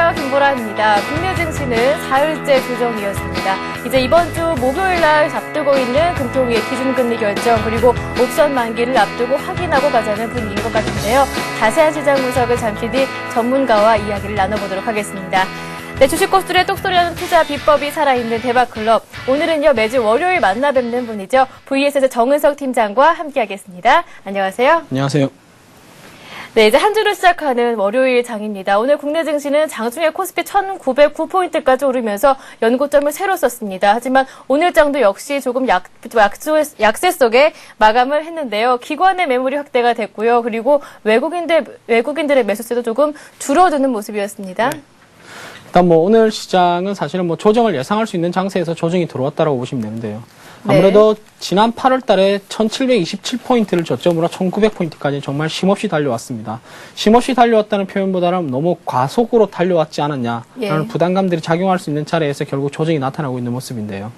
안녕하세요. 김보라입니다. 국내 증시는 사흘째 조정이었습니다. 이제 이번 주 목요일 날 앞두고 있는 금통위의 기준금리 결정 그리고 옵션 만기를 앞두고 확인하고 가자는 분위기인 것 같은데요. 자세한 시장 분석을 잠시 뒤 전문가와 이야기를 나눠보도록 하겠습니다. 네, 주식 고수들의 똑소리하는 투자 비법이 살아있는 대박클럽. 오늘은요, 매주 월요일 만나 뵙는 분이죠. VSS 정은석 팀장과 함께하겠습니다. 안녕하세요. 안녕하세요. 네, 이제 한 주를 시작하는 월요일 장입니다. 오늘 국내 증시는 장중에 코스피 1909포인트까지 오르면서 연고점을 새로 썼습니다. 하지만 오늘 장도 역시 조금 약세 속에 마감을 했는데요. 기관의 매물이 확대가 됐고요. 그리고 외국인들의 매수세도 조금 줄어드는 모습이었습니다. 네. 일단 오늘 시장은 사실은 조정을 예상할 수 있는 장세에서 조정이 들어왔다라고 보시면 되는데요. 아무래도 지난 8월 달에 1727포인트를 저점으로 1900포인트까지 정말 쉼없이 달려왔습니다. 쉼없이 달려왔다는 표현보다는 너무 과속으로 달려왔지 않았냐라는 부담감들이 작용할 수 있는 자리에서 결국 조정이 나타나고 있는 모습인데요.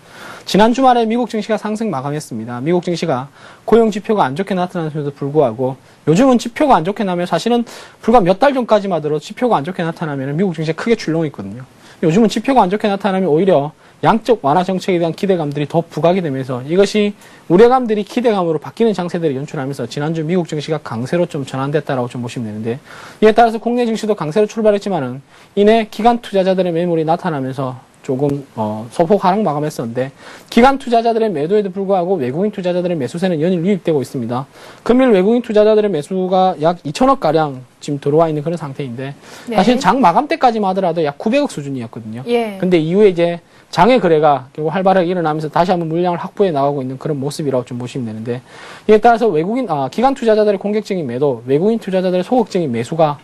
지난 주말에 미국 증시가 상승 마감했습니다. 미국 증시가 고용 지표가 안 좋게 나타났음에도 불구하고 요즘은 지표가 안 좋게 나면 사실은 불과 몇 달 전까지만 하더라도 지표가 안 좋게 나타나면 미국 증시가 크게 출렁했거든요. 요즘은 지표가 안 좋게 나타나면 오히려 양적 완화 정책에 대한 기대감들이 더 부각이 되면서 이것이 우려감들이 기대감으로 바뀌는 장세들을 연출하면서 지난주 미국 증시가 강세로 좀 전환됐다라고 좀 보시면 되는데 이에 따라서 국내 증시도 강세로 출발했지만은 이내 기관 투자자들의 매물이 나타나면서 조금 소폭 하락 마감했었는데 기관 투자자들의 매도에도 불구하고 외국인 투자자들의 매수세는 연일 유입되고 있습니다. 금일 외국인 투자자들의 매수가 약 2천억 가량 지금 들어와 있는 그런 상태인데 사실 장 마감 때까지만 하더라도 약 900억 수준이었거든요. 근데 이후에 이제 장외 거래가 결국 활발하게 일어나면서 다시 한번 물량을 확보해 나가고 있는 그런 모습이라고 좀 보시면 되는데 이에 따라서 기관 투자자들의 공격적인 매도, 외국인 투자자들의 소극적인 매수가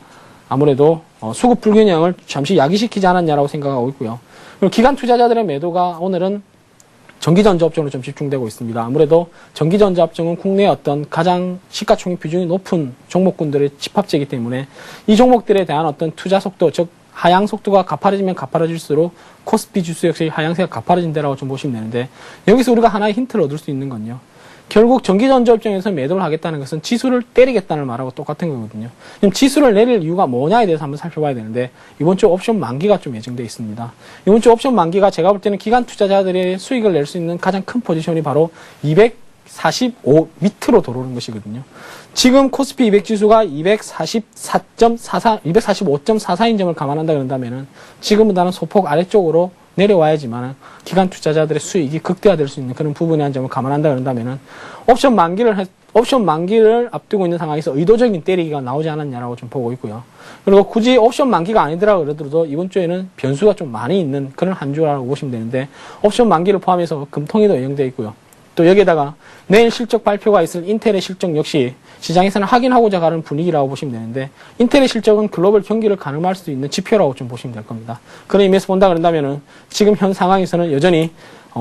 아무래도 수급 불균형을 잠시 야기시키지 않았냐라고 생각하고 있고요. 그리고 기관 투자자들의 매도가 오늘은 전기전자업종으로 좀 집중되고 있습니다. 아무래도 전기전자업종은 국내의 어떤 가장 시가총액 비중이 높은 종목군들의 집합제이기 때문에 이 종목들에 대한 어떤 투자 속도, 즉 하향 속도가 가파르지면 가파르질수록 코스피 지수 역시 하향세가 가파르진다라고 좀 보시면 되는데 여기서 우리가 하나의 힌트를 얻을 수 있는 건요. 결국 전기전자업종에서 매도를 하겠다는 것은 지수를 때리겠다는 말하고 똑같은 거거든요. 그럼 지수를 내릴 이유가 뭐냐에 대해서 한번 살펴봐야 되는데 이번 주 옵션 만기가 좀 예정돼 있습니다. 이번 주 옵션 만기가 제가 볼 때는 기관 투자자들의 수익을 낼 수 있는 가장 큰 포지션이 바로 245 밑으로 들어오는 것이거든요. 지금 코스피 200 지수가 245.44인 점을 감안한다 그런다면은 지금보다는 소폭 아래쪽으로 내려와야지만 기관 투자자들의 수익이 극대화될 수 있는 그런 부분에 한 점을 감안한다 그런다면은 옵션 만기를 앞두고 있는 상황에서 의도적인 때리기가 나오지 않았냐라고 좀 보고 있고요. 그리고 굳이 옵션 만기가 아니더라 그러더라도 이번 주에는 변수가 좀 많이 있는 그런 한 주라고 보시면 되는데 옵션 만기를 포함해서 금통위도 예정되어 있고요. 또 여기에다가 내일 실적 발표가 있을 인텔의 실적 역시 시장에서는 확인하고자 가는 분위기라고 보시면 되는데 인텔의 실적은 글로벌 경기를 가늠할 수 있는 지표라고 좀 보시면 될 겁니다. 그런 의미에서 본다 그런다면은 지금 현 상황에서는 여전히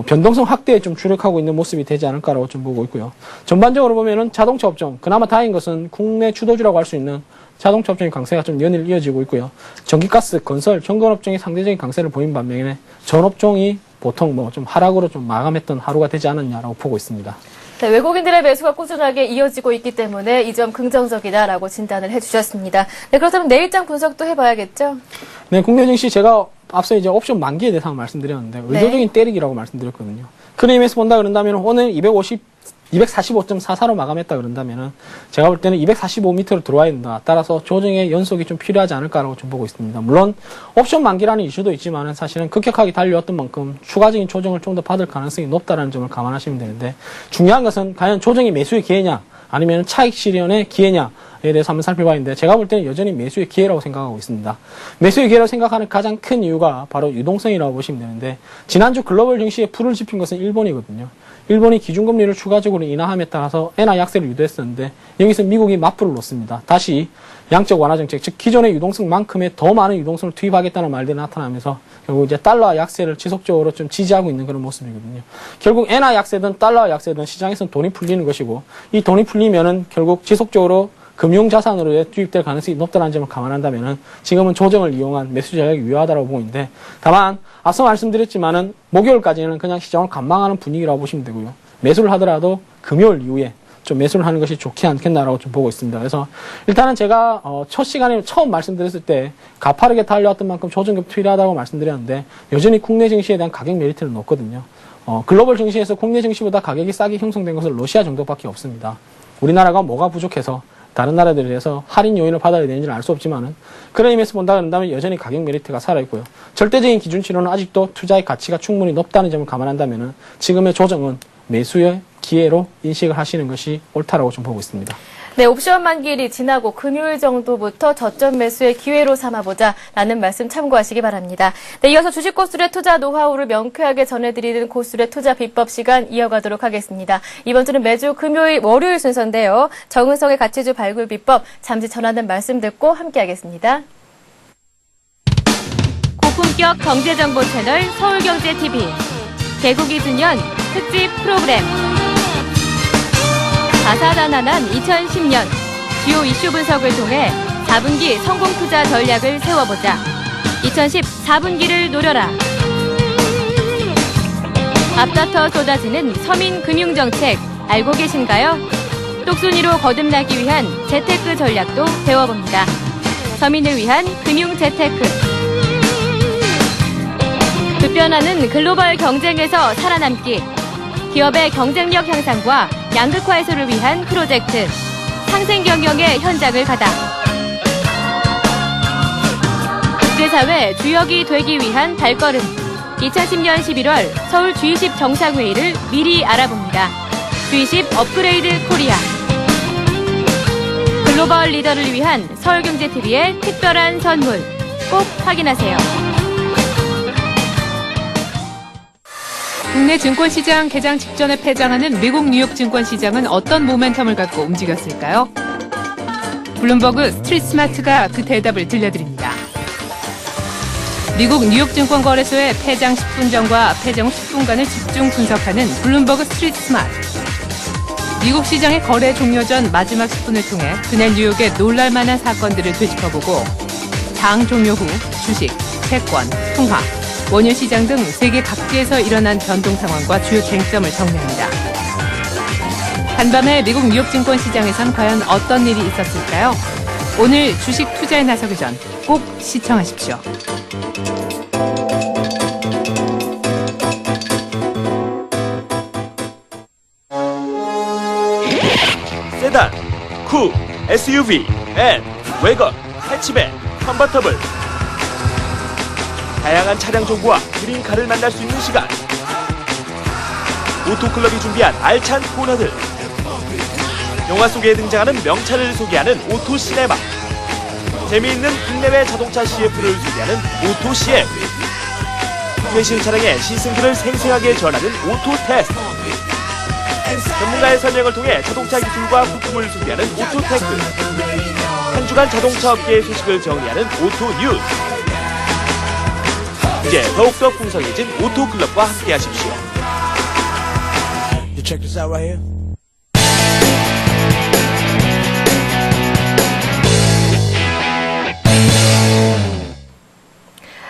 변동성 확대에 좀 주력하고 있는 모습이 되지 않을까라고 좀 보고 있고요. 전반적으로 보면은 자동차 업종, 그나마 다행인 것은 국내 주도주라고 할 수 있는 자동차 업종의 강세가 좀 연일 이어지고 있고요. 전기가스, 건설, 정건업종이 상대적인 강세를 보인 반면에 전업종이 보통 좀 하락으로 좀 마감했던 하루가 되지 않았냐라고 보고 있습니다. 네, 외국인들의 매수가 꾸준하게 이어지고 있기 때문에 이 점 긍정적이다라고 진단을 해주셨습니다. 네, 그렇다면 내일장 분석도 해봐야겠죠? 네, 국내 증시 제가 앞서 이제 옵션 만기에 대해서 말씀드렸는데 의도적인 때리기라고 말씀드렸거든요. 그런 의미에서 본다 그런다면 오늘 245.44로 마감했다 그런다면은 제가 볼 때는 245m로 들어와야 된다. 따라서 조정의 연속이 좀 필요하지 않을까라고 좀 보고 있습니다. 물론 옵션 만기라는 이슈도 있지만은 사실은 급격하게 달려왔던 만큼 추가적인 조정을 좀 더 받을 가능성이 높다라는 점을 감안하시면 되는데 중요한 것은 과연 조정이 매수의 기회냐 아니면 차익 실현의 기회냐에 대해서 한번 살펴봐야 하는데 제가 볼 때는 여전히 매수의 기회라고 생각하고 있습니다. 매수의 기회라고 생각하는 가장 큰 이유가 바로 유동성이라고 보시면 되는데 지난주 글로벌 증시에 불을 지핀 것은 일본이거든요. 일본이 기준금리를 추가적으로 인하함에 따라서 엔화 약세를 유도했었는데 여기서 미국이 맞불을 놓습니다. 다시 양적 완화 정책, 즉 기존의 유동성만큼의 더 많은 유동성을 투입하겠다는 말들이 나타나면서 결국 이제 달러 약세를 지속적으로 좀 지지하고 있는 그런 모습이거든요. 결국 엔화 약세든 달러 약세든 시장에서는 돈이 풀리는 것이고 이 돈이 풀리면은 결국 지속적으로 금융자산으로 투입될 가능성이 높다는 점을 감안한다면은 지금은 조정을 이용한 매수 전략이 유효하다고 보고 있는데 다만 앞서 말씀드렸지만은 목요일까지는 그냥 시장을 관망하는 분위기라고 보시면 되고요. 매수를 하더라도 금요일 이후에 좀 매수를 하는 것이 좋지 않겠나라고 좀 보고 있습니다. 그래서 일단은 제가 첫 시간에 처음 말씀드렸을 때 가파르게 달려왔던 만큼 조정급 필요하다고 말씀드렸는데 여전히 국내 증시에 대한 가격 메리트는 높거든요. 글로벌 증시에서 국내 증시보다 가격이 싸게 형성된 것은 러시아 정도밖에 없습니다. 우리나라가 뭐가 부족해서 다른 나라들에 대해서 할인 요인을 받아야 되는지는 알 수 없지만은 그런 의미에서 본다면 여전히 가격 메리트가 살아있고요. 절대적인 기준치로는 아직도 투자의 가치가 충분히 높다는 점을 감안한다면은 지금의 조정은 매수의 기회로 인식을 하시는 것이 옳다라고 좀 보고 있습니다. 네, 옵션 만기일이 지나고 금요일 정도부터 저점 매수의 기회로 삼아보자라는 말씀 참고하시기 바랍니다. 네, 이어서 주식 고수의 투자 노하우를 명쾌하게 전해드리는 고수의 투자 비법 시간 이어가도록 하겠습니다. 이번 주는 매주 금요일, 월요일 순서인데요. 정은성의 가치주 발굴 비법 잠시 전하는 말씀 듣고 함께하겠습니다. 고품격 경제정보 채널 서울경제TV 개국이 주년 특집 프로그램 다사다난한 2010년 주요 이슈 분석을 통해 4분기 성공 투자 전략을 세워보자. 2010 4분기를 노려라. 앞다퉈 쏟아지는 서민 금융정책 알고 계신가요? 똑순이로 거듭나기 위한 재테크 전략도 배워봅니다. 서민을 위한 금융 재테크. 급변하는 글로벌 경쟁에서 살아남기. 기업의 경쟁력 향상과 양극화 해소를 위한 프로젝트 상생 경영의 현장을 가다. 국제사회 주역이 되기 위한 발걸음 2010년 11월 서울 G20 정상회의를 미리 알아봅니다. G20 업그레이드 코리아 글로벌 리더를 위한 서울경제TV의 특별한 선물 꼭 확인하세요. 국내 증권시장 개장 직전에 폐장하는 미국 뉴욕 증권시장은 어떤 모멘텀을 갖고 움직였을까요? 블룸버그 스트리트 스마트가 그 대답을 들려드립니다. 미국 뉴욕 증권거래소의 폐장 10분 전과 폐장 10분간을 집중 분석하는 블룸버그 스트리트 스마트. 미국 시장의 거래 종료 전 마지막 10분을 통해 그날 뉴욕의 놀랄만한 사건들을 되짚어보고 장 종료 후 주식, 채권, 통화, 원유 시장 등 세계 각지에서 일어난 변동 상황과 주요 쟁점을 정리합니다. 한밤에 미국 뉴욕 증권 시장에선 과연 어떤 일이 있었을까요? 오늘 주식 투자에 나서기 전 꼭 시청하십시오. 세단, 쿱, SUV, 밴, 웨건, 해치백, 컨버터블 다양한 차량 정보와 드림카를 만날 수 있는 시간 오토클럽이 준비한 알찬 코너들 영화 속에 등장하는 명차를 소개하는 오토시네마 재미있는 국내외 자동차 CF를 소개하는 오토CF 최신 차량의 시승기를 생생하게 전하는 오토테스트 전문가의 설명을 통해 자동차 기술과 부품을 소개하는 오토테크 한 주간 자동차 업계의 소식을 정리하는 오토뉴스 이제 더욱더 풍성해진 오토클럽과 함께하십시오. You check this out right here.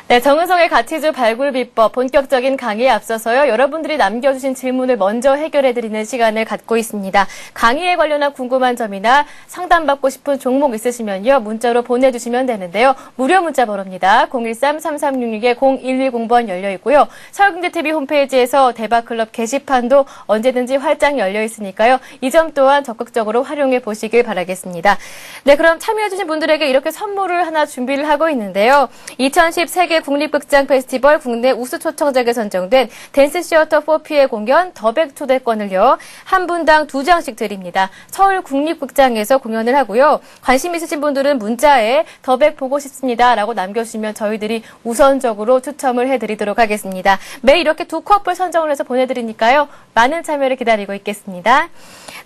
네, 정은성의 가치주 발굴 비법 본격적인 강의에 앞서서요. 여러분들이 남겨주신 질문을 먼저 해결해드리는 시간을 갖고 있습니다. 강의에 관련한 궁금한 점이나 상담받고 싶은 종목 있으시면요. 문자로 보내주시면 되는데요. 무료 문자 번호입니다. 013-3366-0110번 열려있고요. 서울경제TV 홈페이지에서 대박클럽 게시판도 언제든지 활짝 열려있으니까요. 이 점 또한 적극적으로 활용해 보시길 바라겠습니다. 네, 그럼 참여해주신 분들에게 이렇게 선물을 하나 준비를 하고 있는데요. 2010 세계 국립극장 페스티벌 국내 우수 초청작에 선정된 댄스 시어터 4P의 공연 더백 초대권을요. 한 분당 2장씩 드립니다. 서울 국립극장에서 공연을 하고요. 관심 있으신 분들은 문자에 더백 보고 싶습니다 라고 남겨주시면 저희들이 우선적으로 추첨을 해드리도록 하겠습니다. 매일 이렇게 2커플 선정을 해서 보내드리니까요. 많은 참여를 기다리고 있겠습니다.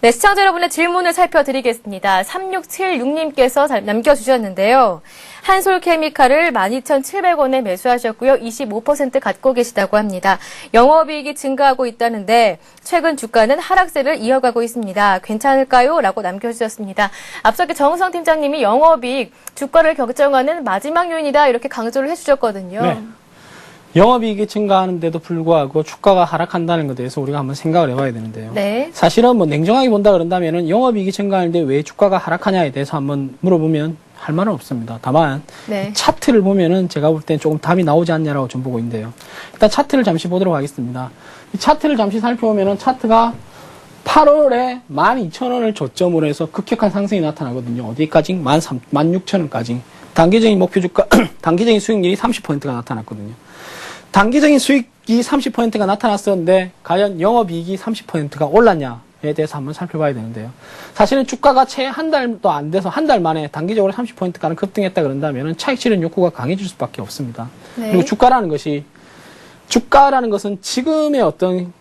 네, 시청자 여러분의 질문을 살펴드리겠습니다. 3676님께서 남겨주셨는데요. 한솔케미칼을 12,700원에 매수하셨고요. 25% 갖고 계시다고 합니다. 영업이익이 증가하고 있다는데 최근 주가는 하락세를 이어가고 있습니다. 괜찮을까요? 라고 남겨주셨습니다. 앞서 정은성 팀장님이 영업이익, 주가를 결정하는 마지막 요인이다 이렇게 강조를 해주셨거든요. 네. 영업이익이 증가하는데도 불구하고 주가가 하락한다는 것에 대해서 우리가 한번 생각을 해봐야 되는데요. 네. 사실은 뭐 냉정하게 본다 그런다면은 영업이익이 증가하는데 왜 주가가 하락하냐에 대해서 한번 물어보면 할 말은 없습니다. 다만 네. 차트를 보면은 제가 볼 땐 조금 답이 나오지 않냐라고 좀 보고 있는데요. 일단 차트를 잠시 보도록 하겠습니다. 이 차트를 잠시 살펴보면은 차트가 8월에 12,000원을 저점으로 해서 급격한 상승이 나타나거든요. 어디까지? 16,000원까지. 단기적인 목표 주가, 단기적인 수익률이 30%가 나타났거든요. 단기적인 수익이 30%가 나타났었는데 과연 영업이익이 30%가 올랐냐에 대해서 한번 살펴봐야 되는데요. 사실은 주가가 채 한 달도 안 돼서 한 달 만에 단기적으로 30%가는 급등했다 그런다면 차익 실현 욕구가 강해질 수밖에 없습니다. 네. 그리고 주가라는 것은 지금의 어떤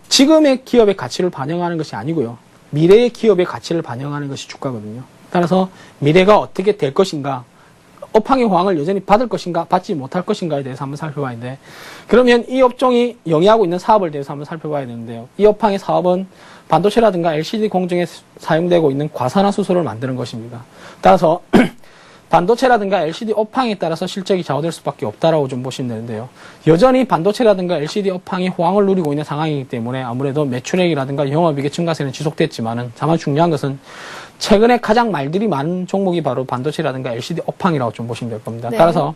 지금의 기업의 가치를 반영하는 것이 아니고요. 미래의 기업의 가치를 반영하는 것이 주가거든요. 따라서 미래가 어떻게 될 것인가, 업황의 호황을 여전히 받을 것인가, 받지 못할 것인가에 대해서 한번 살펴봐야 하는데, 그러면 이 업종이 영위하고 있는 사업을 대해서 한번 살펴봐야 되는데요. 이 업황의 사업은 반도체라든가 LCD 공정에 사용되고 있는 과산화수소를 만드는 것입니다. 따라서 반도체라든가 LCD 업황에 따라서 실적이 좌우될 수밖에 없다라고 좀 보시면 되는데요. 여전히 반도체라든가 LCD 업황이 호황을 누리고 있는 상황이기 때문에 아무래도 매출액이라든가 영업이익의 증가세는 지속됐지만은 다만 중요한 것은 최근에 가장 말들이 많은 종목이 바로 반도체라든가 LCD 업황이라고 좀 보시면 될 겁니다. 네. 따라서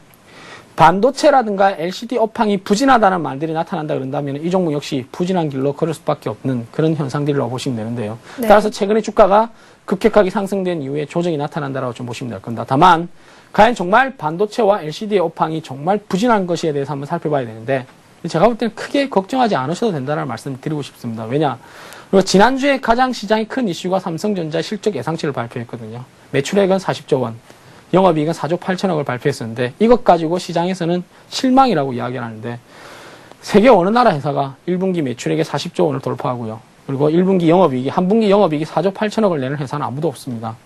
반도체라든가 LCD 업황이 부진하다는 말들이 나타난다 그런다면 이 종목 역시 부진한 길로 걸을 수밖에 없는 그런 현상들이라고 보시면 되는데요. 네. 따라서 최근에 주가가 급격하게 상승된 이후에 조정이 나타난다라고 좀 보시면 될 겁니다. 다만 과연 정말 반도체와 LCD의 업황이 정말 부진한 것에 대해서 한번 살펴봐야 되는데 제가 볼 때는 크게 걱정하지 않으셔도 된다는 말씀을 드리고 싶습니다. 왜냐? 그리고 지난주에 가장 시장이 큰 이슈가 삼성전자 실적 예상치를 발표했거든요. 매출액은 40조 원, 영업이익은 4조 8천억을 발표했었는데 이것 가지고 시장에서는 실망이라고 이야기를 하는데 세계 어느 나라 회사가 1분기 매출액에 40조 원을 돌파하고요. 그리고 1분기 영업이익이, 한 분기 영업이익이 4조 8천억을 내는 회사는 아무도 없습니다.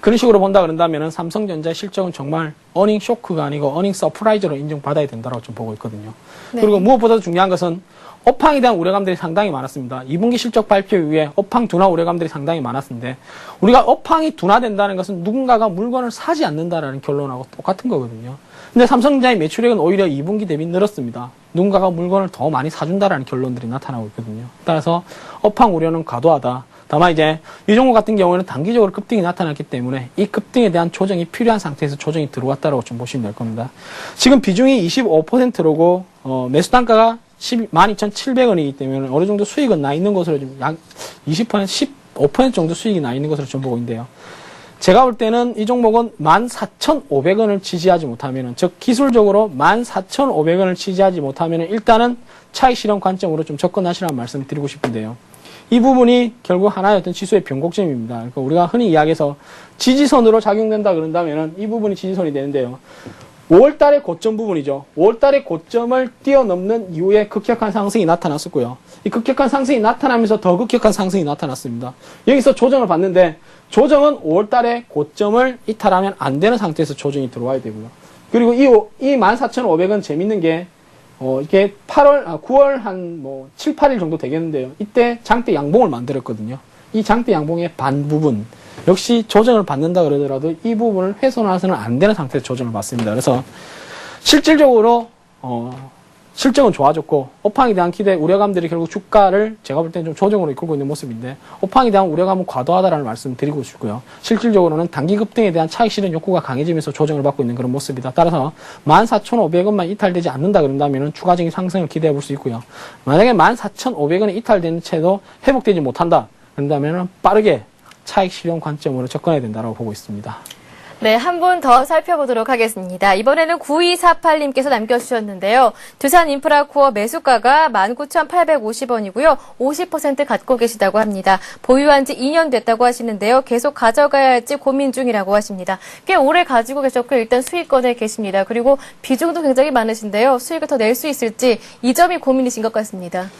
그런 식으로 본다 그런다면 삼성전자의 실적은 정말 어닝 쇼크가 아니고 어닝 서프라이즈로 인정받아야 된다고 좀 보고 있거든요. 네. 그리고 무엇보다도 중요한 것은 업황에 대한 우려감들이 상당히 많았습니다. 2분기 실적 발표 이후에 업황 둔화 우려감들이 상당히 많았는데 우리가 업황이 둔화된다는 것은 누군가가 물건을 사지 않는다라는 결론하고 똑같은 거거든요. 근데 삼성전자의 매출액은 오히려 2분기 대비 늘었습니다. 누군가가 물건을 더 많이 사준다라는 결론들이 나타나고 있거든요. 따라서 업황 우려는 과도하다. 다만 이제 이 종목 같은 경우에는 단기적으로 급등이 나타났기 때문에 이 급등에 대한 조정이 필요한 상태에서 조정이 들어왔다고 좀 보시면 될 겁니다. 지금 비중이 25%로고 매수 단가가 12,700원이기 때문에 어느 정도 수익은 나 있는 것으로 좀 약 20%, 15% 정도 수익이 나 있는 것으로 좀 보고 있는데요. 제가 볼 때는 이 종목은 14,500원을 지지하지 못하면은, 즉 기술적으로 14,500원을 지지하지 못하면은 일단은 차익 실현 관점으로 좀 접근하시라는 말씀을 드리고 싶은데요. 이 부분이 결국 하나의 어떤 지수의 변곡점입니다. 그러니까 우리가 흔히 이야기해서 지지선으로 작용된다 그런다면은 이 부분이 지지선이 되는데요. 5월달의 고점 부분이죠. 5월달의 고점을 뛰어넘는 이후에 급격한 상승이 나타났었고요. 이 급격한 상승이 나타나면서 더 급격한 상승이 나타났습니다. 여기서 조정을 받는데 조정은 5월달의 고점을 이탈하면 안 되는 상태에서 조정이 들어와야 되고요. 그리고 이 14,500원 재밌는 게 이게 9월 한 7, 8일 정도 되겠는데요. 이때 장대 양봉을 만들었거든요. 이 장대 양봉의 반 부분 역시 조정을 받는다 그러더라도 이 부분을 훼손해서는 안 되는 상태에서 조정을 받습니다. 그래서 실질적으로 실적은 좋아졌고 업황에 대한 기대 우려감들이 결국 주가를 제가 볼 때는 좀 조정으로 이끌고 있는 모습인데 업황에 대한 우려감은 과도하다라는 말씀을 드리고 싶고요. 실질적으로는 단기 급등에 대한 차익 실현 욕구가 강해지면서 조정을 받고 있는 그런 모습이다. 따라서 14,500원만 이탈되지 않는다 그런다면 추가적인 상승을 기대해 볼 수 있고요. 만약에 14,500원이 이탈되는 채도 회복되지 못한다 그런다면 빠르게 차익 실현 관점으로 접근해야 된다고 보고 있습니다. 네, 한 분 더 살펴보도록 하겠습니다. 이번에는 9248님께서 남겨주셨는데요. 두산인프라코어 매수가가 19,850원이고요. 50% 갖고 계시다고 합니다. 보유한 지 2년 됐다고 하시는데요. 계속 가져가야 할지 고민 중이라고 하십니다. 꽤 오래 가지고 계셨고 일단 수익권에 계십니다. 그리고 비중도 굉장히 많으신데요. 수익을 더 낼 수 있을지 이 점이 고민이신 것 같습니다.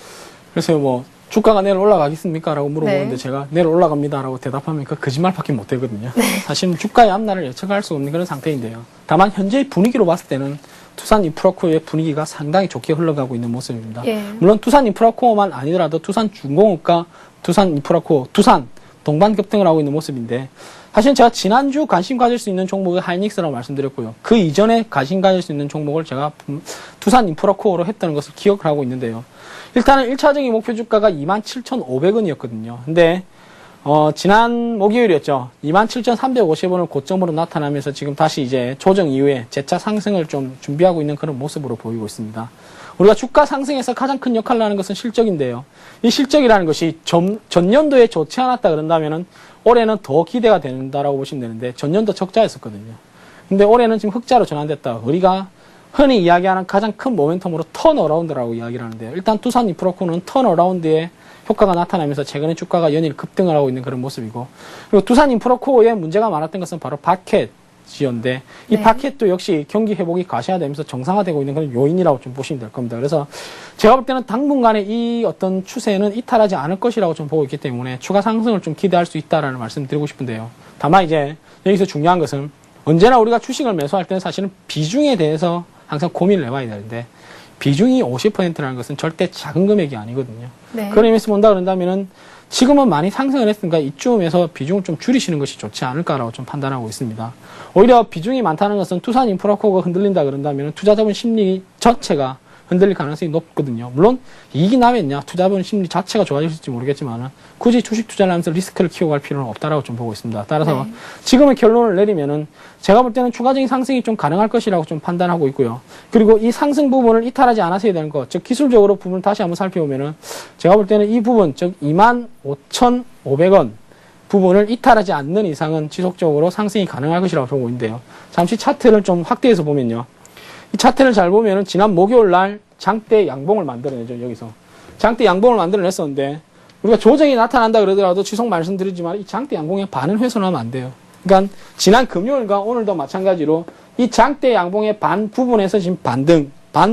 그래서 주가가 내일 올라가겠습니까? 라고 물어보는데 네. 제가 내일 올라갑니다. 라고 대답하면 그 거짓말밖에 못 되거든요. 사실은 주가의 앞날을 예측할 수 없는 그런 상태인데요. 다만 현재의 분위기로 봤을 때는 두산인프라코어의 분위기가 상당히 좋게 흘러가고 있는 모습입니다. 예. 물론 두산인프라코어만 아니더라도 두산중공업과 두산인프라코어, 두산 동반 급등을 하고 있는 모습인데 사실 제가 지난주 관심 가질 수 있는 종목이 하이닉스라고 말씀드렸고요. 그 이전에 관심 가질 수 있는 종목을 제가 두산 인프라코어로 했다는 것을 기억을 하고 있는데요. 일단은 1차적인 목표 주가가 27,500원이었거든요. 근데 지난 목요일이었죠. 27,350원을 고점으로 나타나면서 지금 다시 이제 조정 이후에 재차 상승을 좀 준비하고 있는 그런 모습으로 보이고 있습니다. 우리가 주가 상승에서 가장 큰 역할을 하는 것은 실적인데요. 이 실적이라는 것이 전년도에 좋지 않았다 그런다면은 올해는 더 기대가 된다라고 보시면 되는데 전년도 적자였었거든요. 근데 올해는 지금 흑자로 전환됐다. 우리가 흔히 이야기하는 가장 큰 모멘텀으로 턴어라운드라고 이야기를 하는데요. 일단 두산 인프라코어는 턴어라운드에 효과가 나타나면서 최근에 주가가 연일 급등을 하고 있는 그런 모습이고, 그리고 두산 인프라코어에 문제가 많았던 것은 바로 바켓이었는데 이 네. 바켓도 역시 경기 회복이 가시화되면서 정상화되고 있는 그런 요인이라고 좀 보시면 될 겁니다. 그래서 제가 볼 때는 당분간의 이 어떤 추세는 이탈하지 않을 것이라고 좀 보고 있기 때문에 추가 상승을 좀 기대할 수 있다라는 말씀 드리고 싶은데요. 다만 이제 여기서 중요한 것은 언제나 우리가 주식을 매수할 때는 사실은 비중에 대해서 항상 고민을 해봐야 되는데 비중이 50%라는 것은 절대 작은 금액이 아니거든요. 네. 그런 의미에서 본다 그런다면은 지금은 많이 상승을 했으니까 이쯤에서 비중을 좀 줄이시는 것이 좋지 않을까라고 좀 판단하고 있습니다. 오히려 비중이 많다는 것은 투산 인프라코어가 흔들린다 그런다면 투자자분 심리 자체가 흔들릴 가능성이 높거든요. 물론 이익이 나면요 투자분 심리 자체가 좋아질지 모르겠지만 굳이 주식 투자를 하면서 리스크를 키워갈 필요는 없다라고 좀 보고 있습니다. 따라서 네. 지금의 결론을 내리면은 제가 볼 때는 추가적인 상승이 좀 가능할 것이라고 좀 판단하고 있고요. 그리고 이 상승 부분을 이탈하지 않았어야 되는 것, 즉 기술적으로 부분을 다시 한번 살펴보면은 제가 볼 때는 이 부분, 즉 25,500원 부분을 이탈하지 않는 이상은 지속적으로 상승이 가능할 것이라고 보고 있는데요. 잠시 차트를 좀 확대해서 보면요. 이 차트를 잘 보면은 지난 목요일 날 장대 양봉을 만들어내죠. 여기서 장대 양봉을 만들어냈었는데 우리가 조정이 나타난다 그러더라도 지속 말씀드리지만 이 장대 양봉의 반은 훼손하면 안 돼요. 그러니까 지난 금요일과 오늘도 마찬가지로 이 장대 양봉의 반 부분에서 지금 반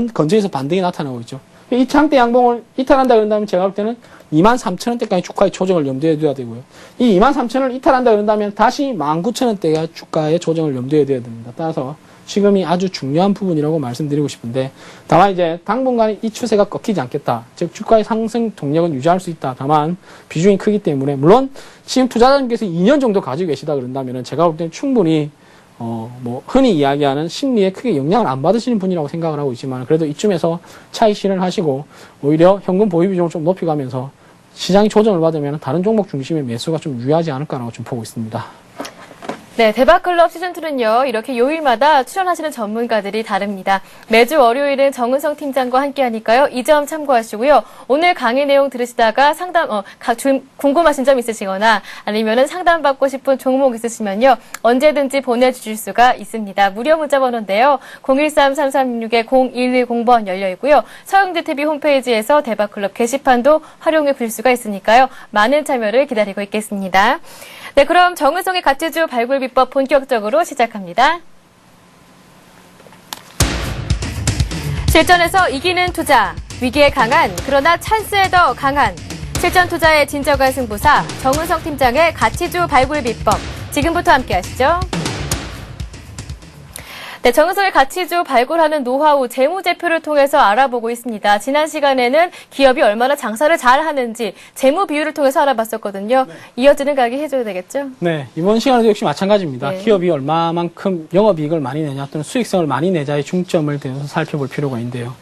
근처에서 반등이 나타나고 있죠. 이 장대 양봉을 이탈한다 그런다면 제가 볼 때는 23,000원대까지 주가의 조정을 염두에 둬야 되고요. 이 23,000원을 이탈한다 그런다면 다시 19,000원대가 주가의 조정을 염두에 둬야 됩니다. 따라서 지금이 아주 중요한 부분이라고 말씀드리고 싶은데 다만 이제 당분간 이 추세가 꺾이지 않겠다. 즉 주가의 상승 동력은 유지할 수 있다. 다만 비중이 크기 때문에 물론 지금 투자자님께서 2년 정도 가지고 계시다 그런다면 제가 볼 때는 충분히 뭐 흔히 이야기하는 심리에 크게 영향을 안 받으시는 분이라고 생각을 하고 있지만 그래도 이쯤에서 차익 실현하시고 오히려 현금 보유 비중을 좀 높여가면서 시장이 조정을 받으면 다른 종목 중심의 매수가 좀 유리하지 않을까라고 좀 보고 있습니다. 네, 대박클럽 시즌2는요, 이렇게 요일마다 출연하시는 전문가들이 다릅니다. 매주 월요일은 정은성 팀장과 함께 하니까요, 이 점 참고하시고요. 오늘 강의 내용 들으시다가 궁금하신 점 있으시거나 아니면은 상담받고 싶은 종목 있으시면요, 언제든지 보내주실 수가 있습니다. 무료 문자 번호인데요, 013-3366-0110번 열려있고요. 서영대TV 홈페이지에서 대박클럽 게시판도 활용해 볼 수가 있으니까요, 많은 참여를 기다리고 있겠습니다. 네, 그럼 정은성의 가치주 발굴 비법 본격적으로 시작합니다. 실전에서 이기는 투자, 위기에 강한 그러나 찬스에 더 강한 실전 투자의 진정한 승부사 정은성 팀장의 가치주 발굴 비법, 지금부터 함께 하시죠. 네, 정은성의 가치주 발굴하는 노하우, 재무제표를 통해서 알아보고 있습니다. 지난 시간에는 기업이 얼마나 장사를 잘 하는지 재무 비율을 통해서 알아봤었거든요. 네. 이어지는 가게 해줘야 되겠죠? 네, 이번 시간에도 역시 마찬가지입니다. 네. 기업이 얼마만큼 영업이익을 많이 내냐 또는 수익성을 많이 내자의 중점을 대해서 살펴볼 필요가 있는데요.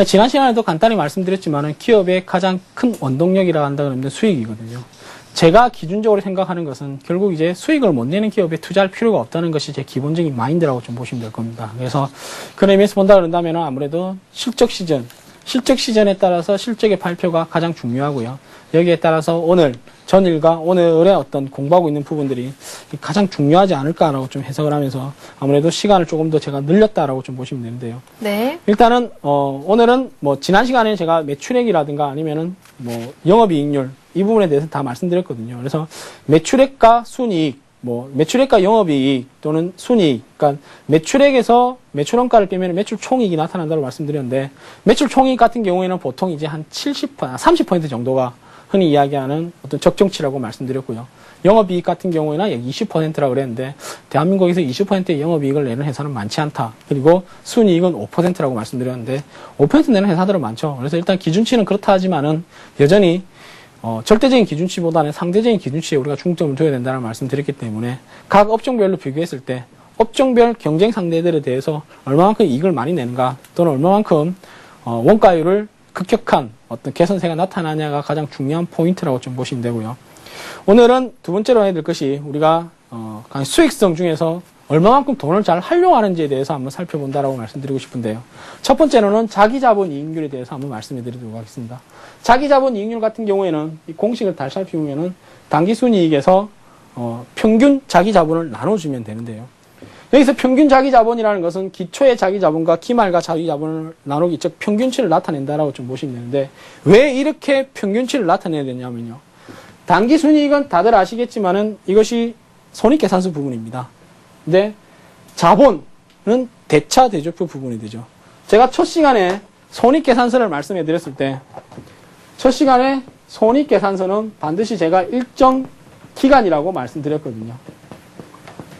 지난 시간에도 간단히 말씀드렸지만 기업의 가장 큰 원동력이라 한다 그러면 수익이거든요. 제가 기준적으로 생각하는 것은 결국 이제 수익을 못 내는 기업에 투자할 필요가 없다는 것이 제 기본적인 마인드라고 좀 보시면 될 겁니다. 그래서 그런 의미에서 본다 그런다면 아무래도 실적 시즌에 따라서 실적의 발표가 가장 중요하고요. 여기에 따라서 오늘, 전일과 오늘의 어떤 공부하고 있는 부분들이 가장 중요하지 않을까라고 좀 해석을 하면서 아무래도 시간을 조금 더 제가 늘렸다라고 좀 보시면 되는데요. 네. 일단은, 오늘은 뭐 지난 시간에 제가 매출액이라든가 아니면은 뭐 영업이익률 이 부분에 대해서 다 말씀드렸거든요. 그래서 매출액과 순이익, 뭐 매출액과 영업이익 또는 순이익, 그러니까 매출액에서 매출원가를 빼면 매출 총이익이 나타난다고 말씀드렸는데 매출 총이익 같은 경우에는 보통 이제 한 30% 정도가 흔히 이야기하는 어떤 적정치라고 말씀드렸고요. 영업이익 같은 경우에는 약 20%라고 그랬는데 대한민국에서 20%의 영업이익을 내는 회사는 많지 않다. 그리고 순이익은 5%라고 말씀드렸는데 5% 내는 회사들은 많죠. 그래서 일단 기준치는 그렇다 하지만은 여전히 절대적인 기준치보다는 상대적인 기준치에 우리가 중점을 둬야 된다는 말씀 드렸기 때문에 각 업종별로 비교했을 때 업종별 경쟁 상대들에 대해서 얼마만큼 이익을 많이 내는가 또는 얼마만큼 원가율을 급격한 어떤 개선세가 나타나냐가 가장 중요한 포인트라고 좀 보시면 되고요. 오늘은 두 번째로 해야 될 것이 우리가 수익성 중에서 얼마만큼 돈을 잘 활용하는지에 대해서 한번 살펴본다라고 말씀드리고 싶은데요. 첫 번째로는 자기자본 이익률에 대해서 한번 말씀해 드리도록 하겠습니다. 자기자본 이익률 같은 경우에는 이 공식을 잘 살펴보면은 당기순이익에서 평균 자기자본을 나눠주면 되는데요. 여기서 평균 자기자본이라는 것은 기초의 자기자본과 기말과 자기자본을 나누기, 즉 평균치를 나타낸다라고 좀 보시면 되는데, 왜 이렇게 평균치를 나타내야 되냐면요. 당기순이익은 다들 아시겠지만은 이것이 손익계산서 부분입니다. 근데 자본은 대차 대조표 부분이 되죠. 제가 첫 시간에 손익계산서를 말씀해 드렸을 때, 첫 시간에 손익계산서는 반드시 제가 일정 기간이라고 말씀드렸거든요.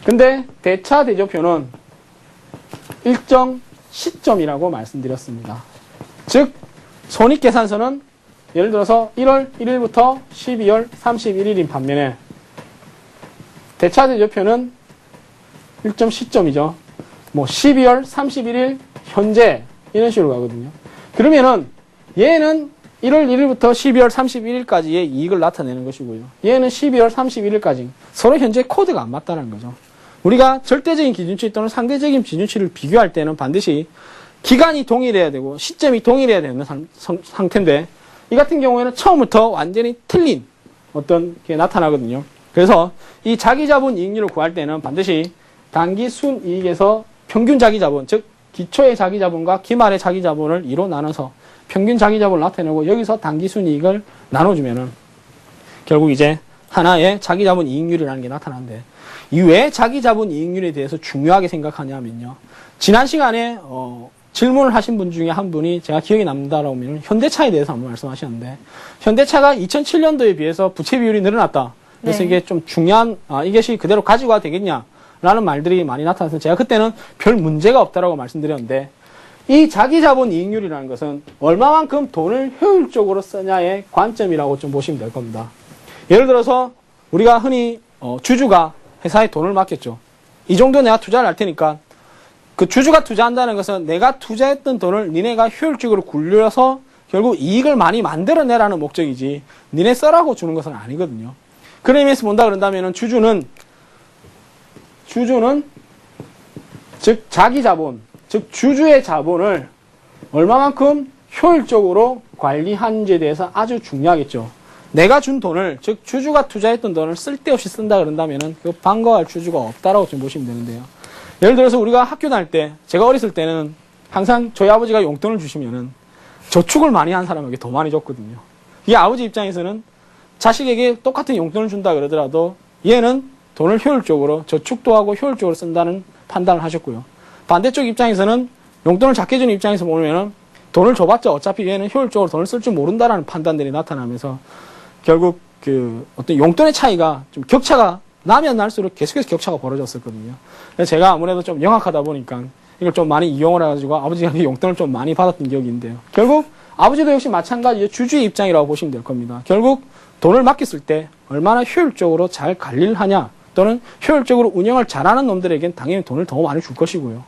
근데 대차 대조표는 일정 시점이라고 말씀드렸습니다. 즉 손익계산서는 예를 들어서 1월 1일부터 12월 31일인 반면에 대차 대조표는 일정 시점이죠. 뭐 12월 31일 현재 이런 식으로 가거든요. 그러면은 얘는 1월 1일부터 12월 31일까지의 이익을 나타내는 것이고요. 얘는 12월 31일까지 서로 현재 코드가 안 맞다는 거죠. 우리가 절대적인 기준치 또는 상대적인 기준치를 비교할 때는 반드시 기간이 동일해야 되고 시점이 동일해야 되는 상태인데, 이 같은 경우에는 처음부터 완전히 틀린 어떤 게 나타나거든요. 그래서 이 자기자본 이익률을 구할 때는 반드시 당기순이익에서 평균 자기자본, 즉 기초의 자기자본과 기말의 자기자본을 2로 나눠서 평균 자기자본을 나타내고 여기서 당기순이익을 나눠주면은 결국 이제 하나의 자기자본 이익률이라는 게 나타나는데, 이 왜 자기자본 이익률에 대해서 중요하게 생각하냐면요. 지난 시간에 질문을 하신 분 중에 한 분이 제가 기억이 남는다라고 하면 현대차에 대해서 한번 말씀하셨는데, 현대차가 2007년도에 비해서 부채 비율이 늘어났다. 그래서 네. 이게 좀 중요한, 이것이 그대로 가지고 가도 되겠냐라는 말들이 많이 나타나서 제가 그때는 별 문제가 없다라고 말씀드렸는데, 이 자기자본 이익률이라는 것은 얼마만큼 돈을 효율적으로 쓰냐의 관점이라고 좀 보시면 될 겁니다. 예를 들어서 우리가 흔히 주주가 회사에 돈을 맡겼죠. 이 정도 내가 투자를 할 테니까, 그 주주가 투자한다는 것은 내가 투자했던 돈을 니네가 효율적으로 굴려서 결국 이익을 많이 만들어내라는 목적이지 니네 써라고 주는 것은 아니거든요. 그런 의미에서 본다 그런다면 주주는 즉 자기 자본, 즉 주주의 자본을 얼마만큼 효율적으로 관리하는지에 대해서 아주 중요하겠죠. 내가 준 돈을, 즉 주주가 투자했던 돈을 쓸데없이 쓴다 그런다면은 그 반가워할 주주가 없다라고 좀 보시면 되는데요. 예를 들어서 우리가 학교 다닐 때, 제가 어렸을 때는 항상 저희 아버지가 용돈을 주시면은 저축을 많이 한 사람에게 더 많이 줬거든요. 이 아버지 입장에서는 자식에게 똑같은 용돈을 준다 그러더라도 얘는 돈을 효율적으로 저축도 하고 효율적으로 쓴다는 판단을 하셨고요. 반대쪽 입장에서는 용돈을 작게 주는 입장에서 보면은 돈을 줘봤자 어차피 얘는 효율적으로 돈을 쓸 줄 모른다라는 판단들이 나타나면서 결국 그 어떤 용돈의 차이가 좀 격차가 나면 날수록 계속해서 격차가 벌어졌었거든요. 그래서 제가 아무래도 좀 영악하다 보니까 이걸 좀 많이 이용을 해가지고 아버지한테 용돈을 좀 많이 받았던 기억이 있는데요. 결국 아버지도 역시 마찬가지로 주주의 입장이라고 보시면 될 겁니다. 결국 돈을 맡겼을 때 얼마나 효율적으로 잘 관리를 하냐, 또는 효율적으로 운영을 잘하는 놈들에겐 당연히 돈을 더 많이 줄 것이고요.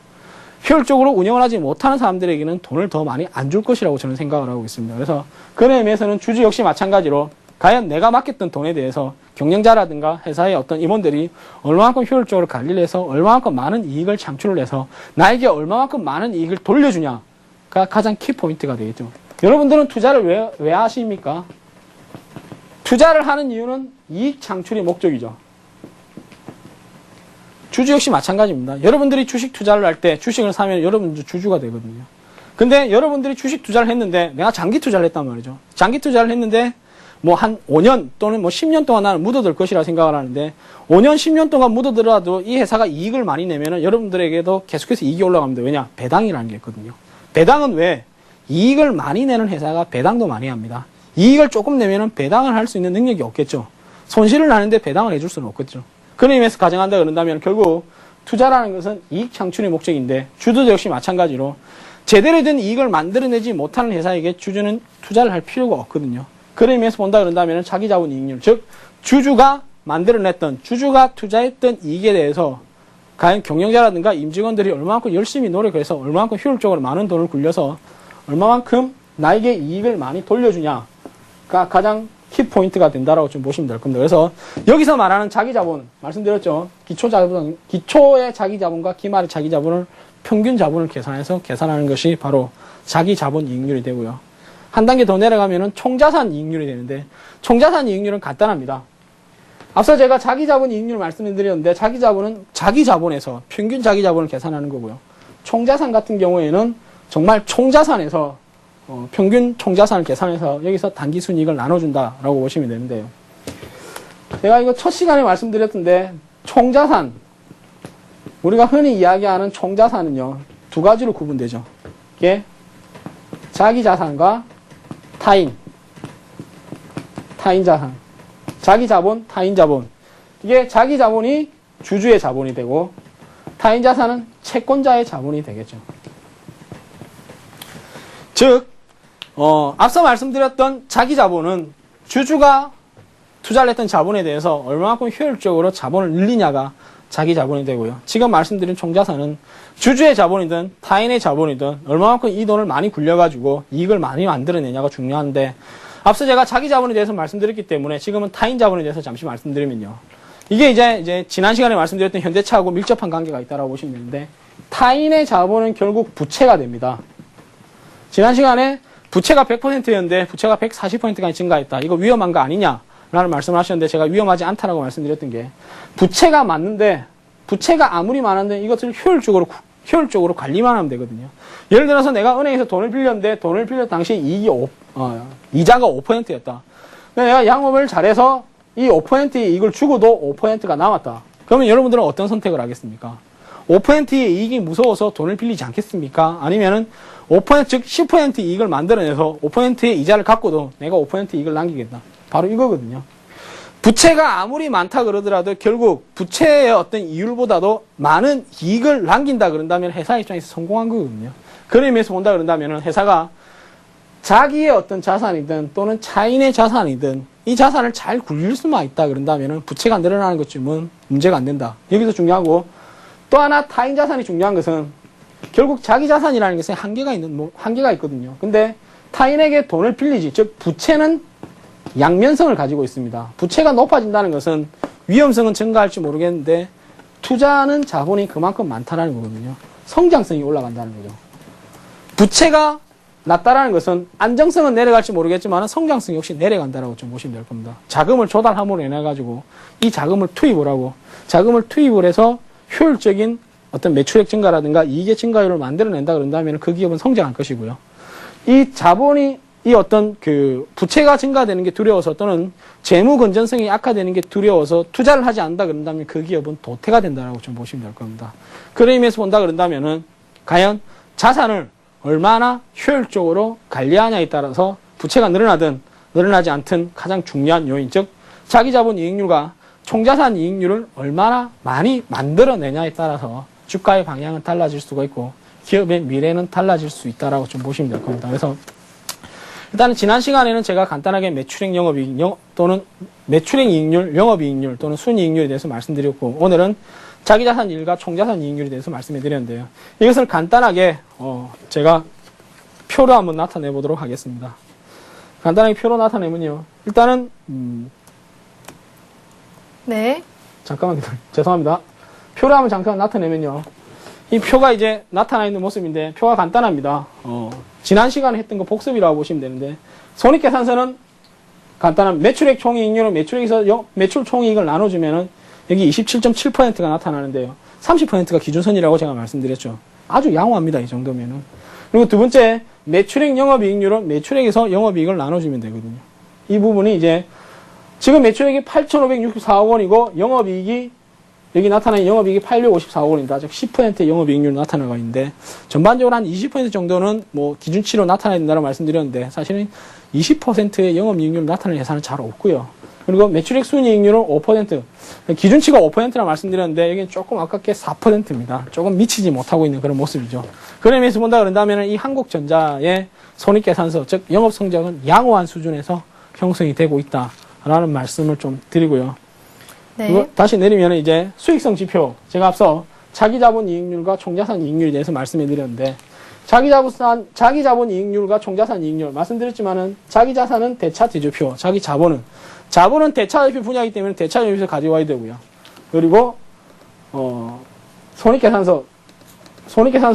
효율적으로 운영을 하지 못하는 사람들에게는 돈을 더 많이 안 줄 것이라고 저는 생각을 하고 있습니다. 그래서 그런 의미에서는 주주 역시 마찬가지로 과연 내가 맡겼던 돈에 대해서 경영자라든가 회사의 어떤 임원들이 얼마만큼 효율적으로 관리를 해서 얼마만큼 많은 이익을 창출을 해서 나에게 얼마만큼 많은 이익을 돌려주냐가 가장 키포인트가 되겠죠. 여러분들은 투자를 왜 하십니까? 투자를 하는 이유는 이익 창출이 목적이죠. 주주 역시 마찬가지입니다. 여러분들이 주식 투자를 할 때 주식을 사면 여러분도 주주가 되거든요. 근데 여러분들이 주식 투자를 했는데 내가 장기 투자를 했단 말이죠. 장기 투자를 했는데 뭐 한 5년 또는 뭐 10년 동안 나는 묻어들 것이라 생각을 하는데 5년, 10년 동안 묻어들어도 이 회사가 이익을 많이 내면은 여러분들에게도 계속해서 이익이 올라갑니다. 왜냐? 배당이라는 게 있거든요. 배당은 왜? 이익을 많이 내는 회사가 배당도 많이 합니다. 이익을 조금 내면은 배당을 할 수 있는 능력이 없겠죠. 손실을 나는데 배당을 해줄 수는 없겠죠. 그런 의미에서 가정한다 그런다면 결국 투자라는 것은 이익 창출의 목적인데 주주도 역시 마찬가지로 제대로 된 이익을 만들어내지 못하는 회사에게 주주는 투자를 할 필요가 없거든요. 그런 의미에서 본다 그런다면 자기 자본 이익률, 즉 주주가 만들어냈던, 주주가 투자했던 이익에 대해서 과연 경영자라든가 임직원들이 얼마만큼 열심히 노력해서 얼마만큼 효율적으로 많은 돈을 굴려서 얼마만큼 나에게 이익을 많이 돌려주냐가 가장 키포인트가 된다라고 좀 보시면 될 겁니다. 그래서 여기서 말하는 자기 자본, 말씀드렸죠. 기초의 자기 자본과 기말의 자기 자본을 평균 자본을 계산해서 계산하는 것이 바로 자기 자본 이익률이 되고요. 한 단계 더 내려가면은 총자산 이익률이 되는데, 총자산 이익률은 간단합니다. 앞서 제가 자기 자본 이익률을 말씀드렸는데, 자기 자본은 자기 자본에서 평균 자기 자본을 계산하는 거고요. 총자산 같은 경우에는 정말 총자산에서 평균 총자산을 계산해서 여기서 단기 순이익을 나눠준다라고 보시면 되는데요. 제가 이거 첫 시간에 말씀드렸던데, 총자산, 우리가 흔히 이야기하는 총자산은요, 두 가지로 구분되죠. 이게 자기 자산과 타인 자산. 자기 자본, 타인 자본. 이게 자기 자본이 주주의 자본이 되고, 타인 자산은 채권자의 자본이 되겠죠. 즉, 앞서 말씀드렸던 자기 자본은 주주가 투자를 했던 자본에 대해서 얼마만큼 효율적으로 자본을 늘리냐가 자기 자본이 되고요. 지금 말씀드린 총자산은 주주의 자본이든 타인의 자본이든 얼마만큼 이 돈을 많이 굴려가지고 이익을 많이 만들어내냐가 중요한데, 앞서 제가 자기 자본에 대해서 말씀드렸기 때문에 지금은 타인 자본에 대해서 잠시 말씀드리면요. 이게 이제 지난 시간에 말씀드렸던 현대차하고 밀접한 관계가 있다고 보시면 되는데, 타인의 자본은 결국 부채가 됩니다. 지난 시간에 부채가 100%였는데 부채가 140%까지 증가했다. 이거 위험한 거 아니냐? 라는 말씀을 하셨는데, 제가 위험하지 않다라고 말씀드렸던 게, 부채가 많은데, 부채가 아무리 많은데 이것을 효율적으로 관리만 하면 되거든요. 예를 들어서 내가 은행에서 돈을 빌렸는데, 돈을 빌렸 당시 이익이 이자가 5%였다. 내가 양업을 잘해서 이 5%의 이익을 주고도 5%가 남았다. 그러면 여러분들은 어떤 선택을 하겠습니까? 5%의 이익이 무서워서 돈을 빌리지 않겠습니까? 아니면은 5%, 즉 10% 이익을 만들어내서 5%의 이자를 갖고도 내가 5% 이익을 남기겠다. 바로 이거거든요. 부채가 아무리 많다 그러더라도 결국 부채의 어떤 이율보다도 많은 이익을 남긴다 그런다면 회사 입장에서 성공한 거거든요. 그런 의미에서 본다 그런다면 회사가 자기의 어떤 자산이든 또는 타인의 자산이든 이 자산을 잘 굴릴 수만 있다 그런다면 부채가 늘어나는 것쯤은 문제가 안 된다. 여기서 중요하고, 또 하나 타인 자산이 중요한 것은 결국 자기 자산이라는 것에 한계가 있거든요. 근데 타인에게 돈을 빌리지, 즉 부채는 양면성을 가지고 있습니다. 부채가 높아진다는 것은 위험성은 증가할지 모르겠는데 투자하는 자본이 그만큼 많다는 거거든요. 성장성이 올라간다는 거죠. 부채가 낮다라는 것은 안정성은 내려갈지 모르겠지만 성장성이 역시 내려간다라고 좀 보시면 될 겁니다. 자금을 조달함으로 인해 가지고 이 자금을 투입을 하고, 자금을 투입을 해서 효율적인 어떤 매출액 증가라든가 이익의 증가율을 만들어낸다 그런다면 그 기업은 성장할 것이고요. 이 자본이 이 어떤 부채가 증가되는 게 두려워서 또는 재무 건전성이 악화되는 게 두려워서 투자를 하지 않는다 그런다면 그 기업은 도태가 된다라고 좀 보시면 될 겁니다. 그런 의미에서 본다 그런다면은 과연 자산을 얼마나 효율적으로 관리하냐에 따라서 부채가 늘어나든 늘어나지 않든 가장 중요한 요인, 즉 자기 자본 이익률과 총자산 이익률을 얼마나 많이 만들어내냐에 따라서 주가의 방향은 달라질 수가 있고 기업의 미래는 달라질 수 있다라고 좀 보시면 될 겁니다. 그래서 일단은 지난 시간에는 제가 간단하게 매출액 영업이익 또는 매출액 이익률, 영업이익률 또는 순이익률에 대해서 말씀드렸고, 오늘은 자기자산 이익과 총자산 이익률에 대해서 말씀해 드렸는데요. 이것을 간단하게 제가 표로 한번 나타내 보도록 하겠습니다. 간단하게 표로 나타내면요. 일단은 네. 잠깐만 기다려요. 죄송합니다. 표로 한번 잠깐 나타내면요. 이 표가 이제 나타나 있는 모습인데 표가 간단합니다. 지난 시간에 했던 거 복습이라고 보시면 되는데, 손익계산서는 간단한 매출액 총이익률은 매출액에서 매출 총이익을 나눠주면은 여기 27.7%가 나타나는데요. 30%가 기준선이라고 제가 말씀드렸죠. 아주 양호합니다. 이 정도면은. 그리고 두 번째, 매출액 영업이익률은 매출액에서 영업이익을 나눠주면 되거든요. 이 부분이 이제 지금 매출액이 8,564억 원이고 영업이익이 여기 나타나는 영업이익이 854억 원입니다. 즉 10%의 영업이익률이 나타나가 있는데, 전반적으로 한 20% 정도는 기준치로 나타나야 된다고 말씀드렸는데, 사실은 20%의 영업이익률이 나타나는 회사는 잘 없고요. 그리고 매출액 순이익률은 5%, 기준치가 5%라고 말씀드렸는데 여기는 조금 아깝게 4%입니다. 조금 미치지 못하고 있는 그런 모습이죠. 그런 의미에서 본다 그런다면 이 한국전자의 손익계산서, 즉 영업성적은 양호한 수준에서 형성이 되고 있다라는 말씀을 좀 드리고요. 네. 그리고 다시 내리면 이제 수익성 지표, 제가 앞서 자기자본 이익률과 총자산 이익률에 대해서 말씀해 드렸는데, 자기자본 이익률과 총자산 이익률 말씀드렸지만은, 자기자산은 대차 대조표, 자본은 대차대표 분야이기 때문에 대차대표에서 가져와야 되고요. 그리고 손익계산서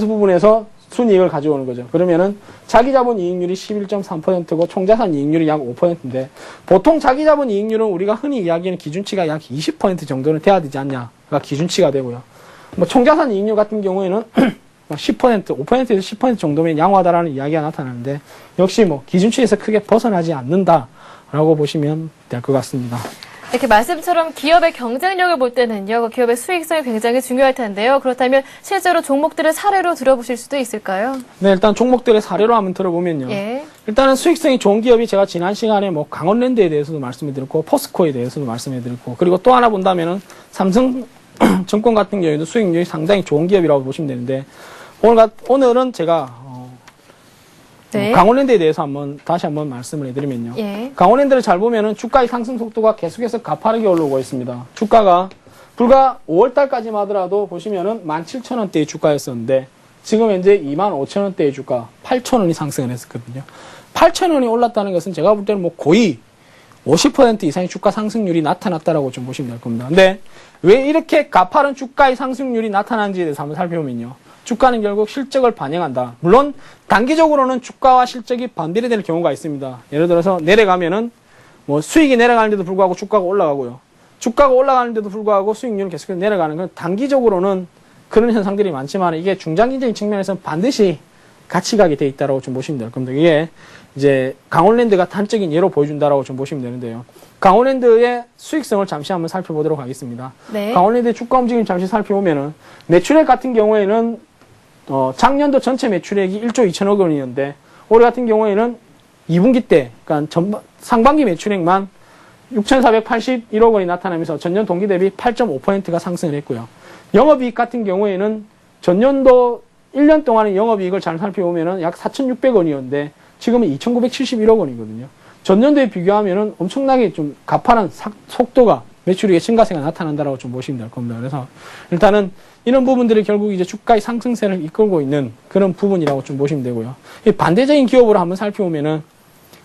부분에서 순이익을 가져오는 거죠. 그러면은 자기자본 이익률이 11.3%고 총자산 이익률이 약 5%인데, 보통 자기자본 이익률은 우리가 흔히 이야기하는 기준치가 약 20% 정도는 돼야 되지 않냐가 기준치가 되고요. 뭐 총자산 이익률 같은 경우에는 10%, 5%에서 10% 정도면 양호하다라는 이야기가 나타나는데, 역시 뭐 기준치에서 크게 벗어나지 않는다라고 보시면 될 것 같습니다. 이렇게 말씀처럼 기업의 경쟁력을 볼 때는요, 그 기업의 수익성이 굉장히 중요할 텐데요. 그렇다면 실제로 종목들을 사례로 들어보실 수도 있을까요? 네, 일단 종목들의 사례로 한번 들어보면요. 예. 일단은 수익성이 좋은 기업이 제가 지난 시간에 뭐 강원랜드에 대해서도 말씀해드렸고, 포스코에 대해서도 말씀해드렸고, 그리고 또 하나 본다면은 삼성증권 같은 경우에도 수익률이 상당히 좋은 기업이라고 보시면 되는데, 오늘은 제가 네. 강원랜드에 대해서 다시 한번 말씀을 해드리면요. 예. 강원랜드를 잘 보면은 주가의 상승 속도가 계속해서 가파르게 올라오고 있습니다. 주가가 불과 5월달까지만 하더라도 보시면은 17,000원대의 주가였었는데, 지금 현재 25,000원대의 주가, 8,000원이 상승을 했었거든요. 8,000원이 올랐다는 것은 제가 볼 때는 뭐 거의 50% 이상의 주가 상승률이 나타났다라고 좀 보시면 될 겁니다. 근데 왜 이렇게 가파른 주가의 상승률이 나타나는지에 대해서 한번 살펴보면요. 주가는 결국 실적을 반영한다. 물론 단기적으로는 주가와 실적이 반대로 되는 경우가 있습니다. 예를 들어서 내려가면은 뭐 수익이 내려가는데도 불구하고 주가가 올라가고요. 주가가 올라가는데도 불구하고 수익률은 계속해서 내려가는 건 단기적으로는 그런 현상들이 많지만, 이게 중장기적인 측면에서는 반드시 같이 가게 돼 있다라고 좀 보시면 될 겁니다. 이게 이제 강원랜드가 단적인 예로 보여준다라고 좀 보시면 되는데요. 강원랜드의 수익성을 잠시 한번 살펴보도록 하겠습니다. 네. 강원랜드의 주가 움직임 잠시 살펴보면은, 매출액 같은 경우에는 작년도 전체 매출액이 1조 2천억 원이었는데, 올해 같은 경우에는 2분기 때, 그러니까 상반기 매출액만 6,481억 원이 나타나면서 전년 동기 대비 8.5%가 상승을 했고요. 영업이익 같은 경우에는 전년도 1년 동안의 영업이익을 잘 살펴보면은 약 4,600원이었는데, 지금은 2,971억 원이거든요. 전년도에 비교하면은 엄청나게 좀 가파른 속도가, 매출액의 증가세가 나타난다라고 좀 보시면 될 겁니다. 그래서 일단은 이런 부분들이 결국 이제 주가의 상승세를 이끌고 있는 그런 부분이라고 좀 보시면 되고요. 이 반대적인 기업으로 한번 살펴보면은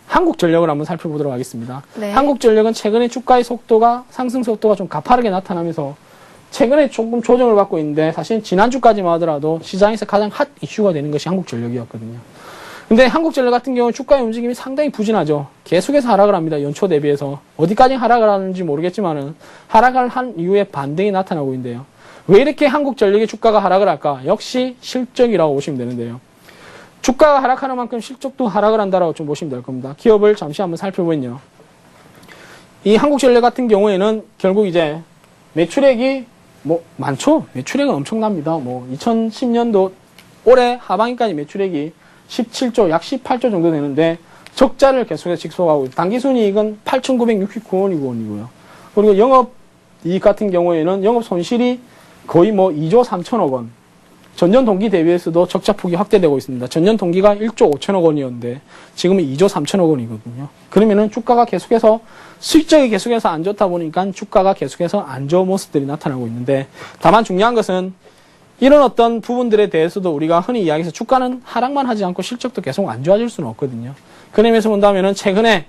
한국전력을 한번 살펴보도록 하겠습니다. 네. 한국전력은 최근에 주가의 속도가, 상승 속도가 좀 가파르게 나타나면서 최근에 조금 조정을 받고 있는데, 사실 지난주까지만 하더라도 시장에서 가장 핫 이슈가 되는 것이 한국전력이었거든요. 근데 한국전력 같은 경우는 주가의 움직임이 상당히 부진하죠. 계속해서 하락을 합니다. 연초 대비해서. 어디까지 하락을 하는지 모르겠지만은 하락을 한 이후에 반등이 나타나고 있는데요. 왜 이렇게 한국전력의 주가가 하락을 할까? 역시 실적이라고 보시면 되는데요. 주가가 하락하는 만큼 실적도 하락을 한다라고 좀 보시면 될 겁니다. 기업을 잠시 한번 살펴보면요. 이 한국전력 같은 경우에는 결국 이제 매출액이 뭐 많죠? 매출액은 엄청납니다. 뭐 2010년도 올해 하반기까지 매출액이 17조, 약 18조 정도 되는데 적자를 계속해서 직속하고 있고, 당기순이익은 8,969원이고요. 그리고 영업이익 같은 경우에는 영업 손실이 거의 뭐 2조 3천억 원. 전년 동기 대비해서도 적자폭이 확대되고 있습니다. 전년 동기가 1조 5천억 원이었는데 지금은 2조 3천억 원이거든요. 그러면은 주가가 계속해서, 수익적이 계속해서 안 좋다 보니까 주가가 계속해서 안 좋은 모습들이 나타나고 있는데, 다만 중요한 것은 이런 어떤 부분들에 대해서도 우리가 흔히 이야기해서 주가는 하락만 하지 않고 실적도 계속 안 좋아질 수는 없거든요. 그런 의미에서 본다면은 최근에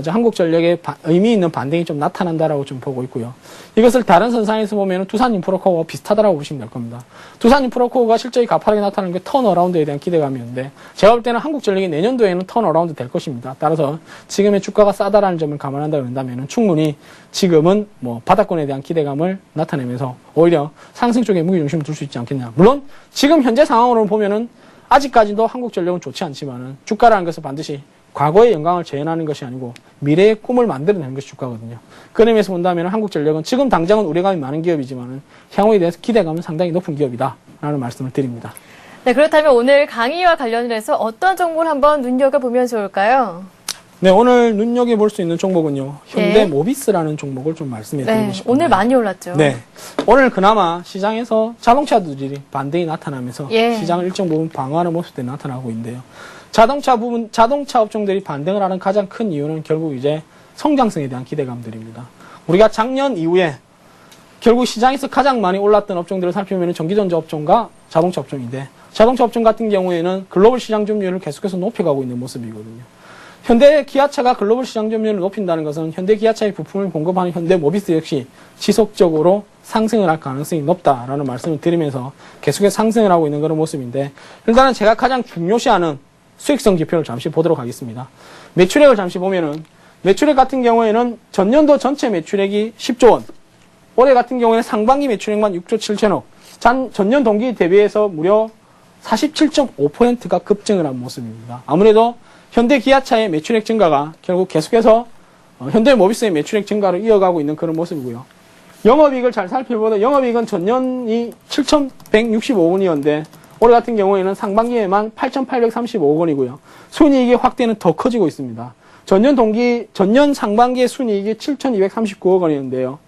한국전력의 의미 있는 반등이 좀 나타난다라고 좀 보고 있고요. 이것을 다른 선상에서 보면은 두산인프라코어가 비슷하다라고 보시면 될 겁니다. 두산인프라코어가 실적이 가파르게 나타나는 게 턴어라운드에 대한 기대감이었는데, 제가 볼 때는 한국전력이 내년도에는 턴어라운드 될 것입니다. 따라서 지금의 주가가 싸다라는 점을 감안한다고 한다면은 충분히 지금은 뭐 바닥권에 대한 기대감을 나타내면서 오히려 상승 쪽에 무게중심을 둘 수 있지 않겠냐. 물론 지금 현재 상황으로 보면은 아직까지도 한국전력은 좋지 않지만은, 주가라는 것은 반드시 과거의 영광을 재현하는 것이 아니고 미래의 꿈을 만들어내는 것이 주가거든요. 그런 의미에서 본다면 한국전력은 지금 당장은 우려감이 많은 기업이지만 향후에 대해서 기대감은 상당히 높은 기업이다 라는 말씀을 드립니다. 네, 그렇다면 오늘 강의와 관련해서 어떤 정보를 한번 눈여겨보면 좋을까요? 네, 오늘 눈여겨볼 수 있는 종목은요, 네. 현대모비스라는 종목을 좀 말씀해드리고 네, 싶습니다. 오늘 많이 올랐죠. 네, 오늘 그나마 시장에서 자동차들이 반등이 나타나면서 예. 시장을 일정 부분 방어하는 모습들이 나타나고 있는데요. 자동차 업종들이 반등을 하는 가장 큰 이유는 결국 이제 성장성에 대한 기대감들입니다. 우리가 작년 이후에 결국 시장에서 가장 많이 올랐던 업종들을 살펴보면 전기전자 업종과 자동차 업종인데, 자동차 업종 같은 경우에는 글로벌 시장 점유율을 계속해서 높여가고 있는 모습이거든요. 현대 기아차가 글로벌 시장 점유율을 높인다는 것은 현대 기아차의 부품을 공급하는 현대 모비스 역시 지속적으로 상승을 할 가능성이 높다라는 말씀을 드리면서 계속해서 상승을 하고 있는 그런 모습인데, 일단은 제가 가장 중요시하는 수익성 지표를 잠시 보도록 하겠습니다. 매출액을 잠시 보면은, 매출액 같은 경우에는 전년도 전체 매출액이 10조 원, 올해 같은 경우에는 상반기 매출액만 6조 7천억, 전년 동기 대비해서 무려 47.5%가 급증을 한 모습입니다. 아무래도 현대 기아차의 매출액 증가가 결국 계속해서 현대 모비스의 매출액 증가를 이어가고 있는 그런 모습이고요. 영업이익을 잘 살펴보면 영업이익은 전년이 7,165억 원이었는데 올해 같은 경우에는 상반기에만 8,835억 원이고요. 순이익의 확대는 더 커지고 있습니다. 전년 상반기의 순이익이 7,239억 원이었는데요.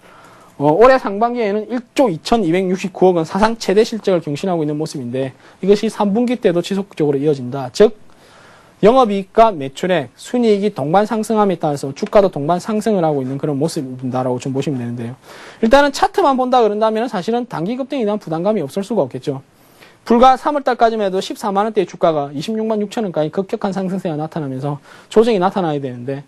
올해 상반기에는 1조 2,269억 원 사상 최대 실적을 경신하고 있는 모습인데, 이것이 3분기 때도 지속적으로 이어진다. 즉 영업이익과 매출액, 순이익이 동반 상승함에 따라서 주가도 동반 상승을 하고 있는 그런 모습이다라고 좀 보시면 되는데요. 일단은 차트만 본다 그런다면 사실은 단기 급등에 대한 부담감이 없을 수가 없겠죠. 불과 3월달까지만 해도 14만 원대의 주가가 26만 6천 원까지 급격한 상승세가 나타나면서 조정이 나타나야 되는데,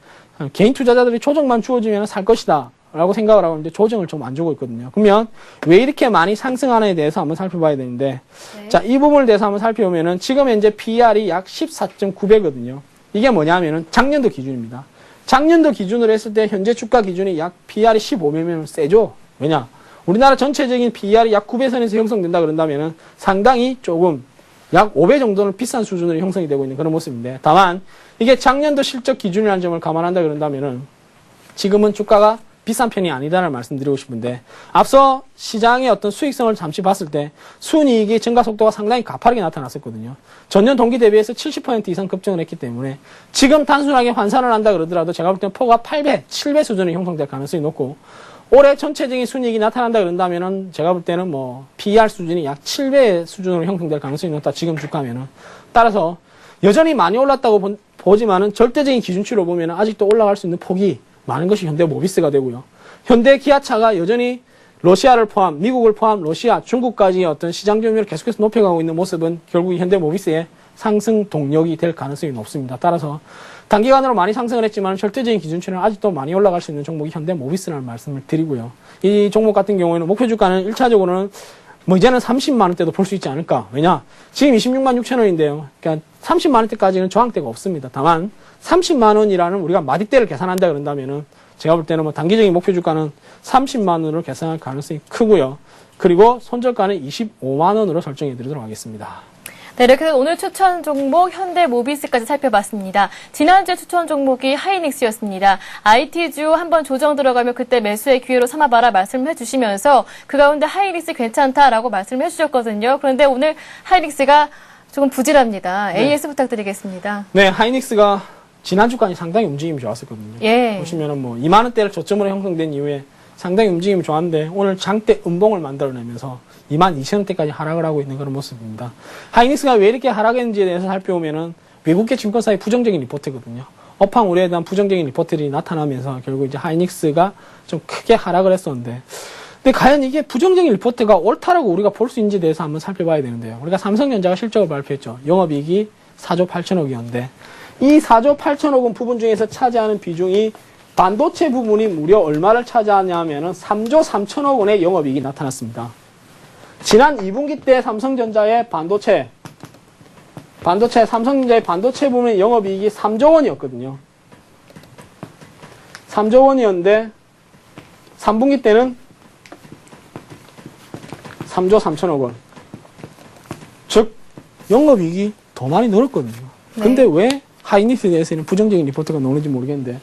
개인 투자자들이 조정만 주어지면 살 것이다 라고 생각을 하고 있는데 조정을 좀 안 주고 있거든요. 그러면 왜 이렇게 많이 상승하는에 대해서 한번 살펴봐야 되는데, 네. 자, 이 부분을 대해서 한번 살펴보면은 지금 현재 PER이 약 14.9배거든요. 이게 뭐냐면은 작년도 기준입니다. 작년도 기준으로 했을 때 현재 주가 기준이 약 PER이 15배면 세죠? 왜냐? 우리나라 전체적인 PER이 약 9배선에서 형성된다 그런다면은 상당히 조금 약 5배 정도는 비싼 수준으로 형성이 되고 있는 그런 모습인데, 다만 이게 작년도 실적 기준이라는 점을 감안한다 그런다면은 지금은 주가가 비싼 편이 아니다라는 말씀드리고 싶은데, 앞서 시장의 어떤 수익성을 잠시 봤을 때 순이익의 증가 속도가 상당히 가파르게 나타났었거든요. 전년 동기 대비해서 70% 이상 급증을 했기 때문에 지금 단순하게 환산을 한다 그러더라도 제가 볼 때는 폭가 8배, 7배 수준이 형성될 가능성이 높고, 올해 전체적인 순이익이 나타난다 그런다면은 제가 볼 때는 뭐 PER 수준이 약 7배 수준으로 형성될 가능성이 높다, 지금 주가면은. 따라서 여전히 많이 올랐다고 보지만은 절대적인 기준치로 보면 아직도 올라갈 수 있는 폭이 많은 것이 현대 모비스가 되고요. 현대 기아차가 여전히 러시아를 포함, 미국을 포함 러시아, 중국까지의 어떤 시장 점유율을 계속해서 높여가고 있는 모습은 결국 현대 모비스의 상승 동력이 될 가능성이 높습니다. 따라서 단기간으로 많이 상승을 했지만 절대적인 기준치는 아직도 많이 올라갈 수 있는 종목이 현대 모비스라는 말씀을 드리고요. 이 종목 같은 경우에는 목표 주가는 1차적으로는 뭐 이제는 30만 원대도 볼 수 있지 않을까. 왜냐? 지금 26만 6천 원인데요. 그러니까 30만 원대까지는 저항대가 없습니다. 다만 30만 원이라는 우리가 마디대를 계산한다 그런다면은 제가 볼 때는 뭐 단기적인 목표 주가는 30만 원으로 계산할 가능성이 크고요. 그리고 손절가는 25만 원으로 설정해 드리도록 하겠습니다. 네, 이렇게 해서 오늘 추천 종목 현대 모비스까지 살펴봤습니다. 지난주에 추천 종목이 하이닉스였습니다. IT주 한번 조정 들어가면 그때 매수의 기회로 삼아봐라 말씀을 해주시면서 그 가운데 하이닉스 괜찮다라고 말씀을 해주셨거든요. 그런데 오늘 하이닉스가 조금 부실합니다. 네. AS 부탁드리겠습니다. 네, 하이닉스가 지난주까지 상당히 움직임이 좋았었거든요. 예. 보시면은 뭐 2만 원대를 저점으로 형성된 이후에 상당히 움직임이 좋았는데 오늘 장대 음봉을 만들어내면서 2만 2천 원대까지 하락을 하고 있는 그런 모습입니다. 하이닉스가 왜 이렇게 하락했는지에 대해서 살펴보면은 외국계 증권사의 부정적인 리포트거든요. 업황 우려에 대한 부정적인 리포트들이 나타나면서 결국 이제 하이닉스가 좀 크게 하락을 했었는데, 근데 과연 이게 부정적인 리포트가 옳다라고 우리가 볼 수 있는지에 대해서 한번 살펴봐야 되는데요. 우리가 삼성전자가 실적을 발표했죠. 영업이익이 4조 8천억이었는데 이 4조 8천억 원 부분 중에서 차지하는 비중이 반도체 부분이 무려 얼마를 차지하냐면은 3조 3천억 원의 영업이익이 나타났습니다. 지난 2분기 때 삼성전자의 삼성전자의 반도체 부분의 영업이익이 3조 원이었거든요. 3조 원이었는데 3분기 때는 3조 3천억 원. 즉 영업이익이 더 많이 늘었거든요. 근데 왜 하이닉스에 대해서는 부정적인 리포트가 나오는지 모르겠는데,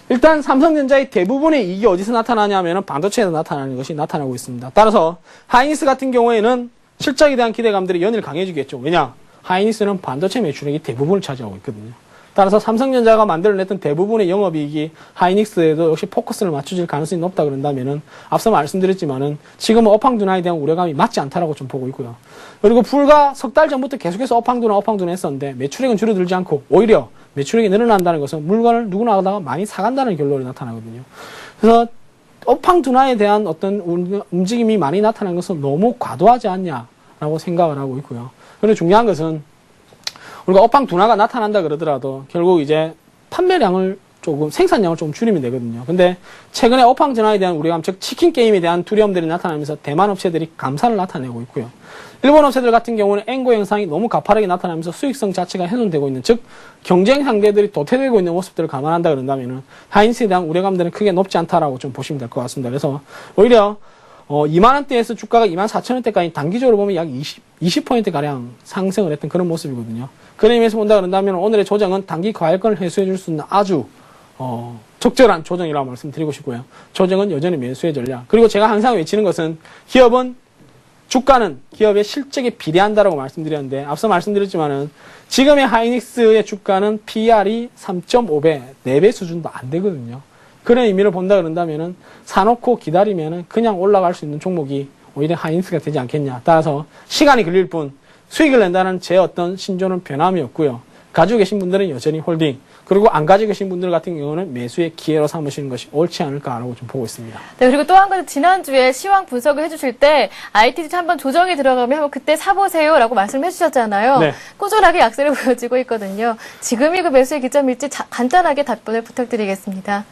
일단 삼성전자의 대부분의 이익이 어디서 나타나냐면 반도체에서 나타나는 것이 나타나고 있습니다. 따라서 하이닉스 같은 경우에는 실적에 대한 기대감들이 연일 강해지겠죠. 왜냐? 하이닉스는 반도체 매출액이 대부분을 차지하고 있거든요. 따라서 삼성전자가 만들어냈던 대부분의 영업이익이 하이닉스에도 역시 포커스를 맞추질 가능성이 높다 그런다면은 앞서 말씀드렸지만은 지금은 업황둔화에 대한 우려감이 맞지 않다라고 좀 보고 있고요. 그리고 불과 석 달 전부터 계속해서 업황둔화 했었는데 매출액은 줄어들지 않고 오히려 매출액이 늘어난다는 것은 물건을 누구나 하다가 많이 사간다는 결론이 나타나거든요. 그래서 업황둔화에 대한 어떤 움직임이 많이 나타난 것은 너무 과도하지 않냐라고 생각을 하고 있고요. 그리고 중요한 것은 우리가 업황둔화가 나타난다 그러더라도 결국 이제 판매량을 조금 생산량을 좀 줄이면 되거든요. 근데 최근에 업황둔화에 대한 우려감, 즉 치킨 게임에 대한 두려움들이 나타나면서 대만 업체들이 감산을 나타내고 있고요. 일본 업체들 같은 경우는 엔고 현상이 너무 가파르게 나타나면서 수익성 자체가 훼손되고 있는, 즉 경쟁 상대들이 도태되고 있는 모습들을 감안한다 그런다면은 하이닉스에 대한 우려감들은 크게 높지 않다라고 좀 보시면 될 것 같습니다. 그래서 오히려 2만 원대에서 주가가 2만 4천 원대까지 단기적으로 보면 약 20% 가량 상승을 했던 그런 모습이거든요. 그런 의미에서 본다 그런다면 오늘의 조정은 단기 과열권을 해소해 줄 수 있는 아주 적절한 조정이라고 말씀드리고 싶고요. 조정은 여전히 매수의 전략. 그리고 제가 항상 외치는 것은 주가는 기업의 실적에 비례한다라고 말씀드렸는데 앞서 말씀드렸지만은 지금의 하이닉스의 주가는 PR이 3.5배, 4배 수준도 안 되거든요. 그런 의미를 본다 그런다면은 사놓고 기다리면은 그냥 올라갈 수 있는 종목이 오히려 하이닉스가 되지 않겠냐. 따라서 시간이 걸릴 뿐 수익을 낸다는 제 어떤 신조는 변함이 없고요. 가지고 계신 분들은 여전히 홀딩, 그리고 안 가지고 계신 분들 같은 경우는 매수의 기회로 삼으시는 것이 옳지 않을까라고 좀 보고 있습니다. 네, 그리고 또 한 가지 지난주에 시황 분석을 해주실 때 ITC 한번 조정이 들어가면 한번 그때 사보세요라고 말씀해 주셨잖아요. 네. 꾸준하게 약세를 보여주고 있거든요. 지금이 그 매수의 기점일지 간단하게 답변을 부탁드리겠습니다.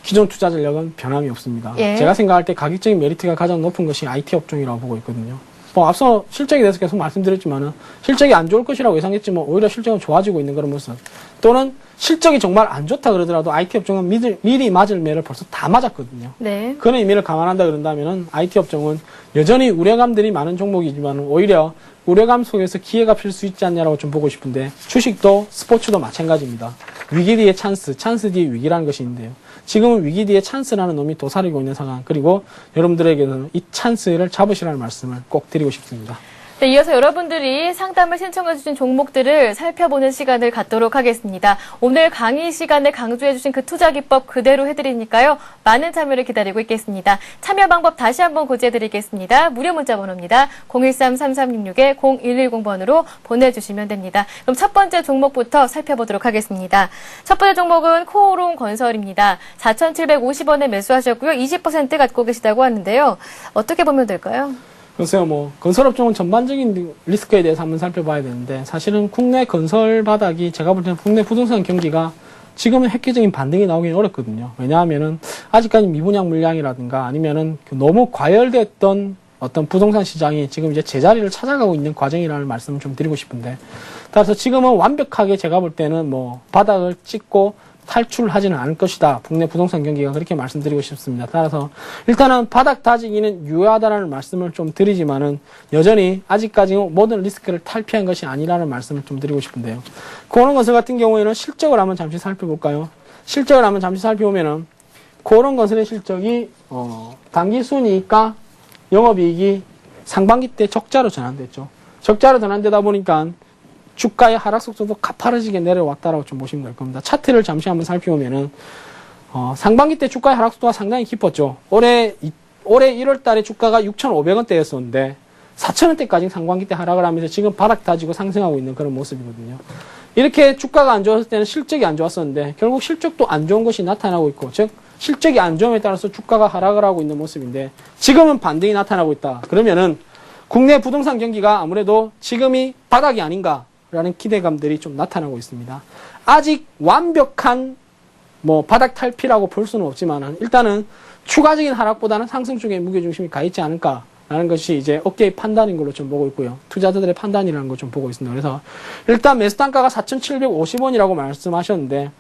기존 투자 전략은 변함이 없습니다. 예. 제가 생각할 때 가격적인 메리트가 가장 높은 것이 IT 업종이라고 보고 있거든요. 앞서 실적에 대해서 계속 말씀드렸지만은 실적이 안 좋을 것이라고 예상했지만 오히려 실적은 좋아지고 있는 그런 모습. 또는 실적이 정말 안 좋다 그러더라도 IT 업종은 미리 맞을 매를 벌써 다 맞았거든요. 네. 그런 의미를 감안한다 그런다면은 IT 업종은 여전히 우려감들이 많은 종목이지만 오히려 우려감 속에서 기회가 필 수 있지 않냐라고 좀 보고 싶은데 주식도 스포츠도 마찬가지입니다. 위기 뒤에 찬스 뒤에 위기라는 것이 있는데요. 지금은 위기 뒤에 찬스라는 놈이 도사리고 있는 상황, 그리고 여러분들에게는 이 찬스를 잡으시라는 말씀을 꼭 드리고 싶습니다. 네, 이어서 여러분들이 상담을 신청해 주신 종목들을 살펴보는 시간을 갖도록 하겠습니다. 오늘 강의 시간에 강조해 주신 그 투자 기법 그대로 해드리니까요. 많은 참여를 기다리고 있겠습니다. 참여 방법 다시 한번 고지해 드리겠습니다. 무료 문자 번호입니다. 013-3366-0110번으로 보내주시면 됩니다. 그럼 첫 번째 종목부터 살펴보도록 하겠습니다. 첫 번째 종목은 코오롱 건설입니다. 4,750원에 매수하셨고요. 20% 갖고 계시다고 하는데요. 어떻게 보면 될까요? 글쎄요, 건설업종은 전반적인 리스크에 대해서 한번 살펴봐야 되는데, 사실은 국내 건설 바닥이 제가 볼 때는 국내 부동산 경기가 지금은 획기적인 반등이 나오긴 어렵거든요. 왜냐하면은, 아직까지 미분양 물량이라든가 아니면은 너무 과열됐던 어떤 부동산 시장이 지금 이제 제자리를 찾아가고 있는 과정이라는 말씀을 좀 드리고 싶은데, 따라서 지금은 완벽하게 제가 볼 때는 바닥을 찍고 탈출하지는 않을 것이다. 국내 부동산 경기가 그렇게 말씀드리고 싶습니다. 따라서 일단은 바닥 다지기는 유효하다라는 말씀을 좀 드리지만은 여전히 아직까지 모든 리스크를 탈피한 것이 아니라는 말씀을 좀 드리고 싶은데요. 코오롱건설 같은 경우에는 실적을 한번 잠시 살펴볼까요? 실적을 한번 잠시 살펴보면은 코오롱건설의 실적이 당기 순이익과 영업이익이 상반기 때 적자로 전환됐죠. 적자로 전환되다 보니까 주가의 하락 속도도 가파르지게 내려왔다라고 좀 보시면 될 겁니다. 차트를 잠시 한번 살펴보면은 상반기 때 주가의 하락 속도가 상당히 깊었죠. 올해 1월 달에 주가가 6,500원대였었는데 4,000원대까지 상반기 때 하락을 하면서 지금 바닥 다지고 상승하고 있는 그런 모습이거든요. 이렇게 주가가 안 좋았을 때는 실적이 안 좋았었는데 결국 실적도 안 좋은 것이 나타나고 있고, 즉 실적이 안 좋음에 따라서 주가가 하락을 하고 있는 모습인데 지금은 반등이 나타나고 있다. 그러면은 국내 부동산 경기가 아무래도 지금이 바닥이 아닌가 라는 기대감들이 좀 나타나고 있습니다. 아직 완벽한 바닥 탈피라고 볼 수는 없지만 일단은 추가적인 하락보다는 상승 쪽에 무게중심이 가 있지 않을까라는 것이 이제 업계의 판단인 걸로 좀 보고 있고요. 투자자들의 판단이라는 걸 좀 보고 있습니다. 그래서 일단 매수 단가가 4,750원이라고 말씀하셨는데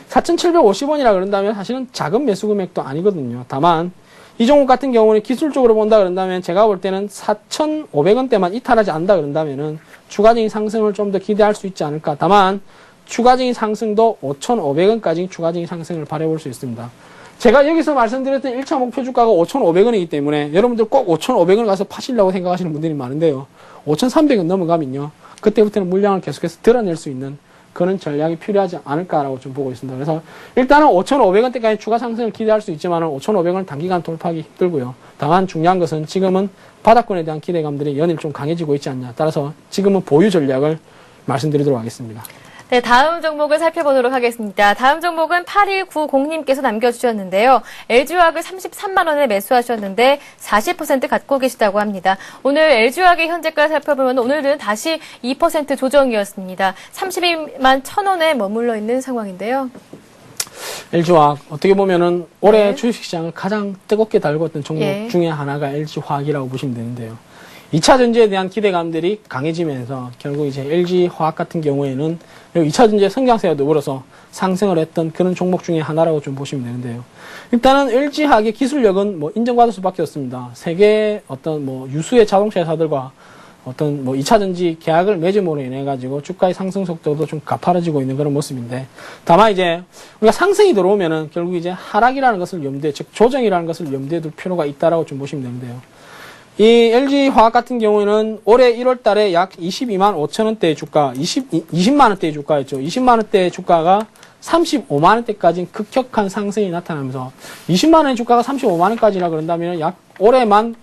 4,750원이라 그런다면 사실은 작은 매수 금액도 아니거든요. 다만 이 종목 같은 경우는 기술적으로 본다 그런다면 제가 볼 때는 4,500원대만 이탈하지 않는다 그런다면은 추가적인 상승을 좀 더 기대할 수 있지 않을까. 다만 추가적인 상승도 5,500원까지 추가적인 상승을 바라볼 수 있습니다. 제가 여기서 말씀드렸던 1차 목표 주가가 5,500원이기 때문에 여러분들 꼭 5,500원을 가서 파시려고 생각하시는 분들이 많은데요. 5,300원 넘어가면요. 그때부터는 물량을 계속해서 드러낼 수 있는 그런 전략이 필요하지 않을까라고 좀 보고 있습니다. 그래서 일단은 5,500원대까지 추가 상승을 기대할 수 있지만 5,500원 단기간 돌파하기 힘들고요. 다만 중요한 것은 지금은 바닥권에 대한 기대감들이 연일 좀 강해지고 있지 않냐. 따라서 지금은 보유 전략을 말씀드리도록 하겠습니다. 네, 다음 종목을 살펴보도록 하겠습니다. 다음 종목은 8190님께서 남겨주셨는데요. LG화학을 33만 원에 매수하셨는데 40% 갖고 계시다고 합니다. 오늘 LG화학의 현재가 살펴보면 오늘은 다시 2% 조정이었습니다. 32만 1,000원에 머물러 있는 상황인데요. LG화학 어떻게 보면은 올해 네. 주식시장을 가장 뜨겁게 달궜던 종목 예. 중에 하나가 LG화학이라고 보시면 되는데요. 2차 전지에 대한 기대감들이 강해지면서 결국 이제 LG화학 같은 경우에는 2차 전지의 성장세와 더불어서 상승을 했던 그런 종목 중에 하나라고 좀 보시면 되는데요. 일단은 LG화학의 기술력은 뭐 인정받을 수밖에 없습니다. 세계 어떤 뭐 유수의 자동차 회사들과 어떤 뭐 2차 전지 계약을 맺음으로 인해 가지고 주가의 상승 속도도 좀 가파라지고 있는 그런 모습인데, 다만 이제 우리가 상승이 들어오면은 결국 이제 하락이라는 것을 염두에, 즉 조정이라는 것을 염두에 둘 필요가 있다라고 좀 보시면 되는데요. 이 LG화학 같은 경우에는 올해 1월 달에 약 22만 5천 원대의 주가, 20만 원대의 주가였죠. 20만 원대의 주가가 35만 원대까지 급격한 상승이 나타나면서 20만 원의 주가가 35만 원까지라 그런다면 약 올해만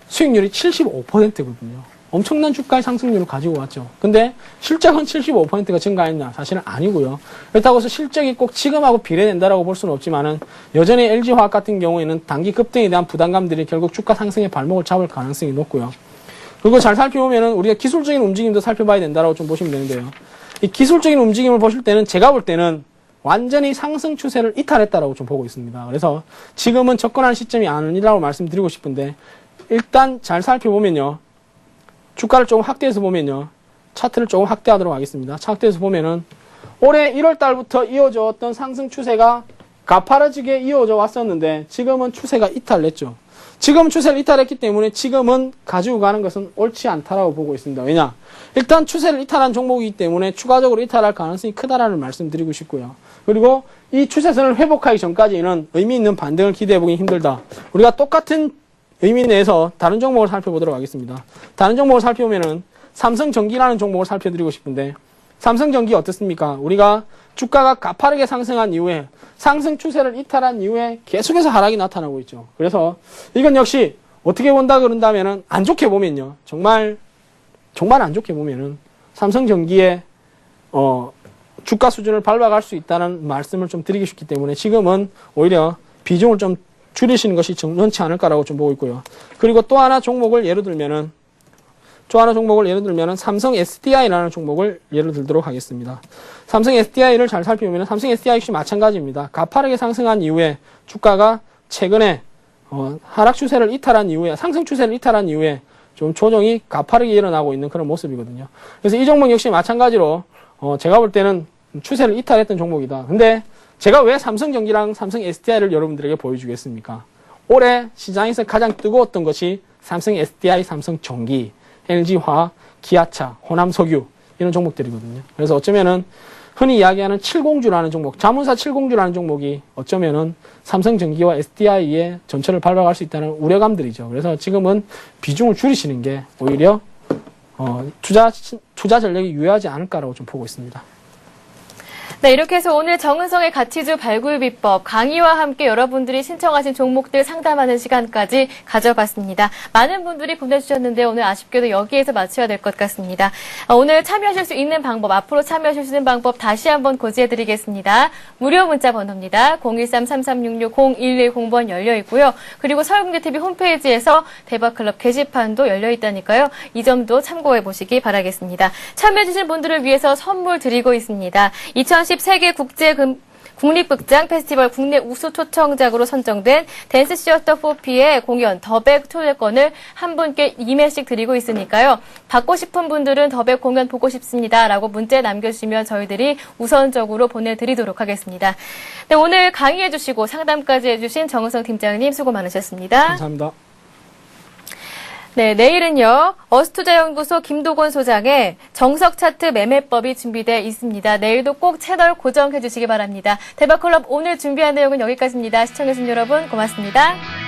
수익률이 75%거든요. 엄청난 주가의 상승률을 가지고 왔죠. 근데 실적은 75%가 증가했나? 사실은 아니고요. 그렇다고 해서 실적이 꼭 지금하고 비례된다라고 볼 수는 없지만은 여전히 LG화학 같은 경우에는 단기 급등에 대한 부담감들이 결국 주가 상승의 발목을 잡을 가능성이 높고요. 그리고 잘 살펴보면은 우리가 기술적인 움직임도 살펴봐야 된다라고 좀 보시면 되는데요. 이 기술적인 움직임을 보실 때는 제가 볼 때는 완전히 상승 추세를 이탈했다라고 좀 보고 있습니다. 그래서 지금은 접근할 시점이 아니라고 말씀드리고 싶은데, 일단 잘 살펴보면요. 주가를 조금 확대해서 보면요. 차트를 조금 확대하도록 하겠습니다. 차트에서 보면은 올해 1월 달부터 이어져 왔던 상승 추세가 가파라지게 이어져 왔었는데 지금은 추세가 이탈했죠. 지금 추세를 이탈했기 때문에 지금은 가지고 가는 것은 옳지 않다라고 보고 있습니다. 왜냐? 일단 추세를 이탈한 종목이기 때문에 추가적으로 이탈할 가능성이 크다라는 말씀드리고 싶고요. 그리고 이 추세선을 회복하기 전까지는 의미 있는 반등을 기대해보기 힘들다. 우리가 똑같은 의미 내에서 다른 종목을 살펴보도록 하겠습니다. 다른 종목을 살펴보면은 삼성전기라는 종목을 살펴드리고 싶은데, 삼성전기 어떻습니까? 우리가 주가가 가파르게 상승한 이후에 상승 추세를 이탈한 이후에 계속해서 하락이 나타나고 있죠. 그래서 이건 역시 어떻게 본다 그런다면은 안 좋게 보면요. 정말 안 좋게 보면은 삼성전기의 주가 수준을 밟아갈 수 있다는 말씀을 좀 드리고 싶기 때문에 지금은 오히려 비중을 좀 줄이시는 것이 정론치 않을까라고 좀 보고 있고요. 그리고 또 하나 종목을 예를 들면은 삼성 SDI라는 종목을 예를 들도록 하겠습니다. 삼성 SDI를 잘 살펴보면 삼성 SDI 역시 마찬가지입니다. 가파르게 상승한 이후에 주가가 최근에 하락 추세를 이탈한 이후에, 상승 추세를 이탈한 이후에 좀 조정이 가파르게 일어나고 있는 그런 모습이거든요. 그래서 이 종목 역시 마찬가지로 제가 볼 때는 추세를 이탈했던 종목이다. 근데 제가 왜 삼성전기랑 삼성 SDI를 여러분들에게 보여주겠습니까? 올해 시장에서 가장 뜨거웠던 것이 삼성 SDI, 삼성전기, LG화학, 기아차, 호남석유 이런 종목들이거든요. 그래서 어쩌면은 흔히 이야기하는 7공주라는 종목, 자문사 7공주라는 종목이 어쩌면은 삼성전기와 SDI의 전철을 밟아갈 수 있다는 우려감들이죠. 그래서 지금은 비중을 줄이시는 게 오히려 투자 전략이 유효하지 않을까라고 좀 보고 있습니다. 네, 이렇게 해서 오늘 정은성의 가치주 발굴 비법 강의와 함께 여러분들이 신청하신 종목들 상담하는 시간까지 가져봤습니다. 많은 분들이 보내주셨는데 오늘 아쉽게도 여기에서 마쳐야 될 것 같습니다. 오늘 참여하실 수 있는 방법, 앞으로 참여하실 수 있는 방법 다시 한번 고지해드리겠습니다. 무료 문자 번호입니다. 013-3366-0110번 열려 있고요. 그리고 서울국제TV 홈페이지에서 대박클럽 게시판도 열려 있다니까요. 이 점도 참고해 보시기 바라겠습니다. 참여해주신 분들을 위해서 선물 드리고 있습니다. 2010 세계 국립극장 페스티벌 국내 우수 초청작으로 선정된 댄스 시어터 4P의 공연 더백 초대권을 한 분께 2매씩 드리고 있으니까요. 받고 싶은 분들은 더백 공연 보고 싶습니다 라고 문자 남겨주시면 저희들이 우선적으로 보내드리도록 하겠습니다. 네, 오늘 강의해 주시고 상담까지 해주신 정은성 팀장님 수고 많으셨습니다. 감사합니다. 네, 내일은요, 어스투자연구소 김도곤 소장의 정석 차트 매매법이 준비되어 있습니다. 내일도 꼭 채널 고정해 주시기 바랍니다. 대박클럽 오늘 준비한 내용은 여기까지입니다. 시청해주신 여러분 고맙습니다.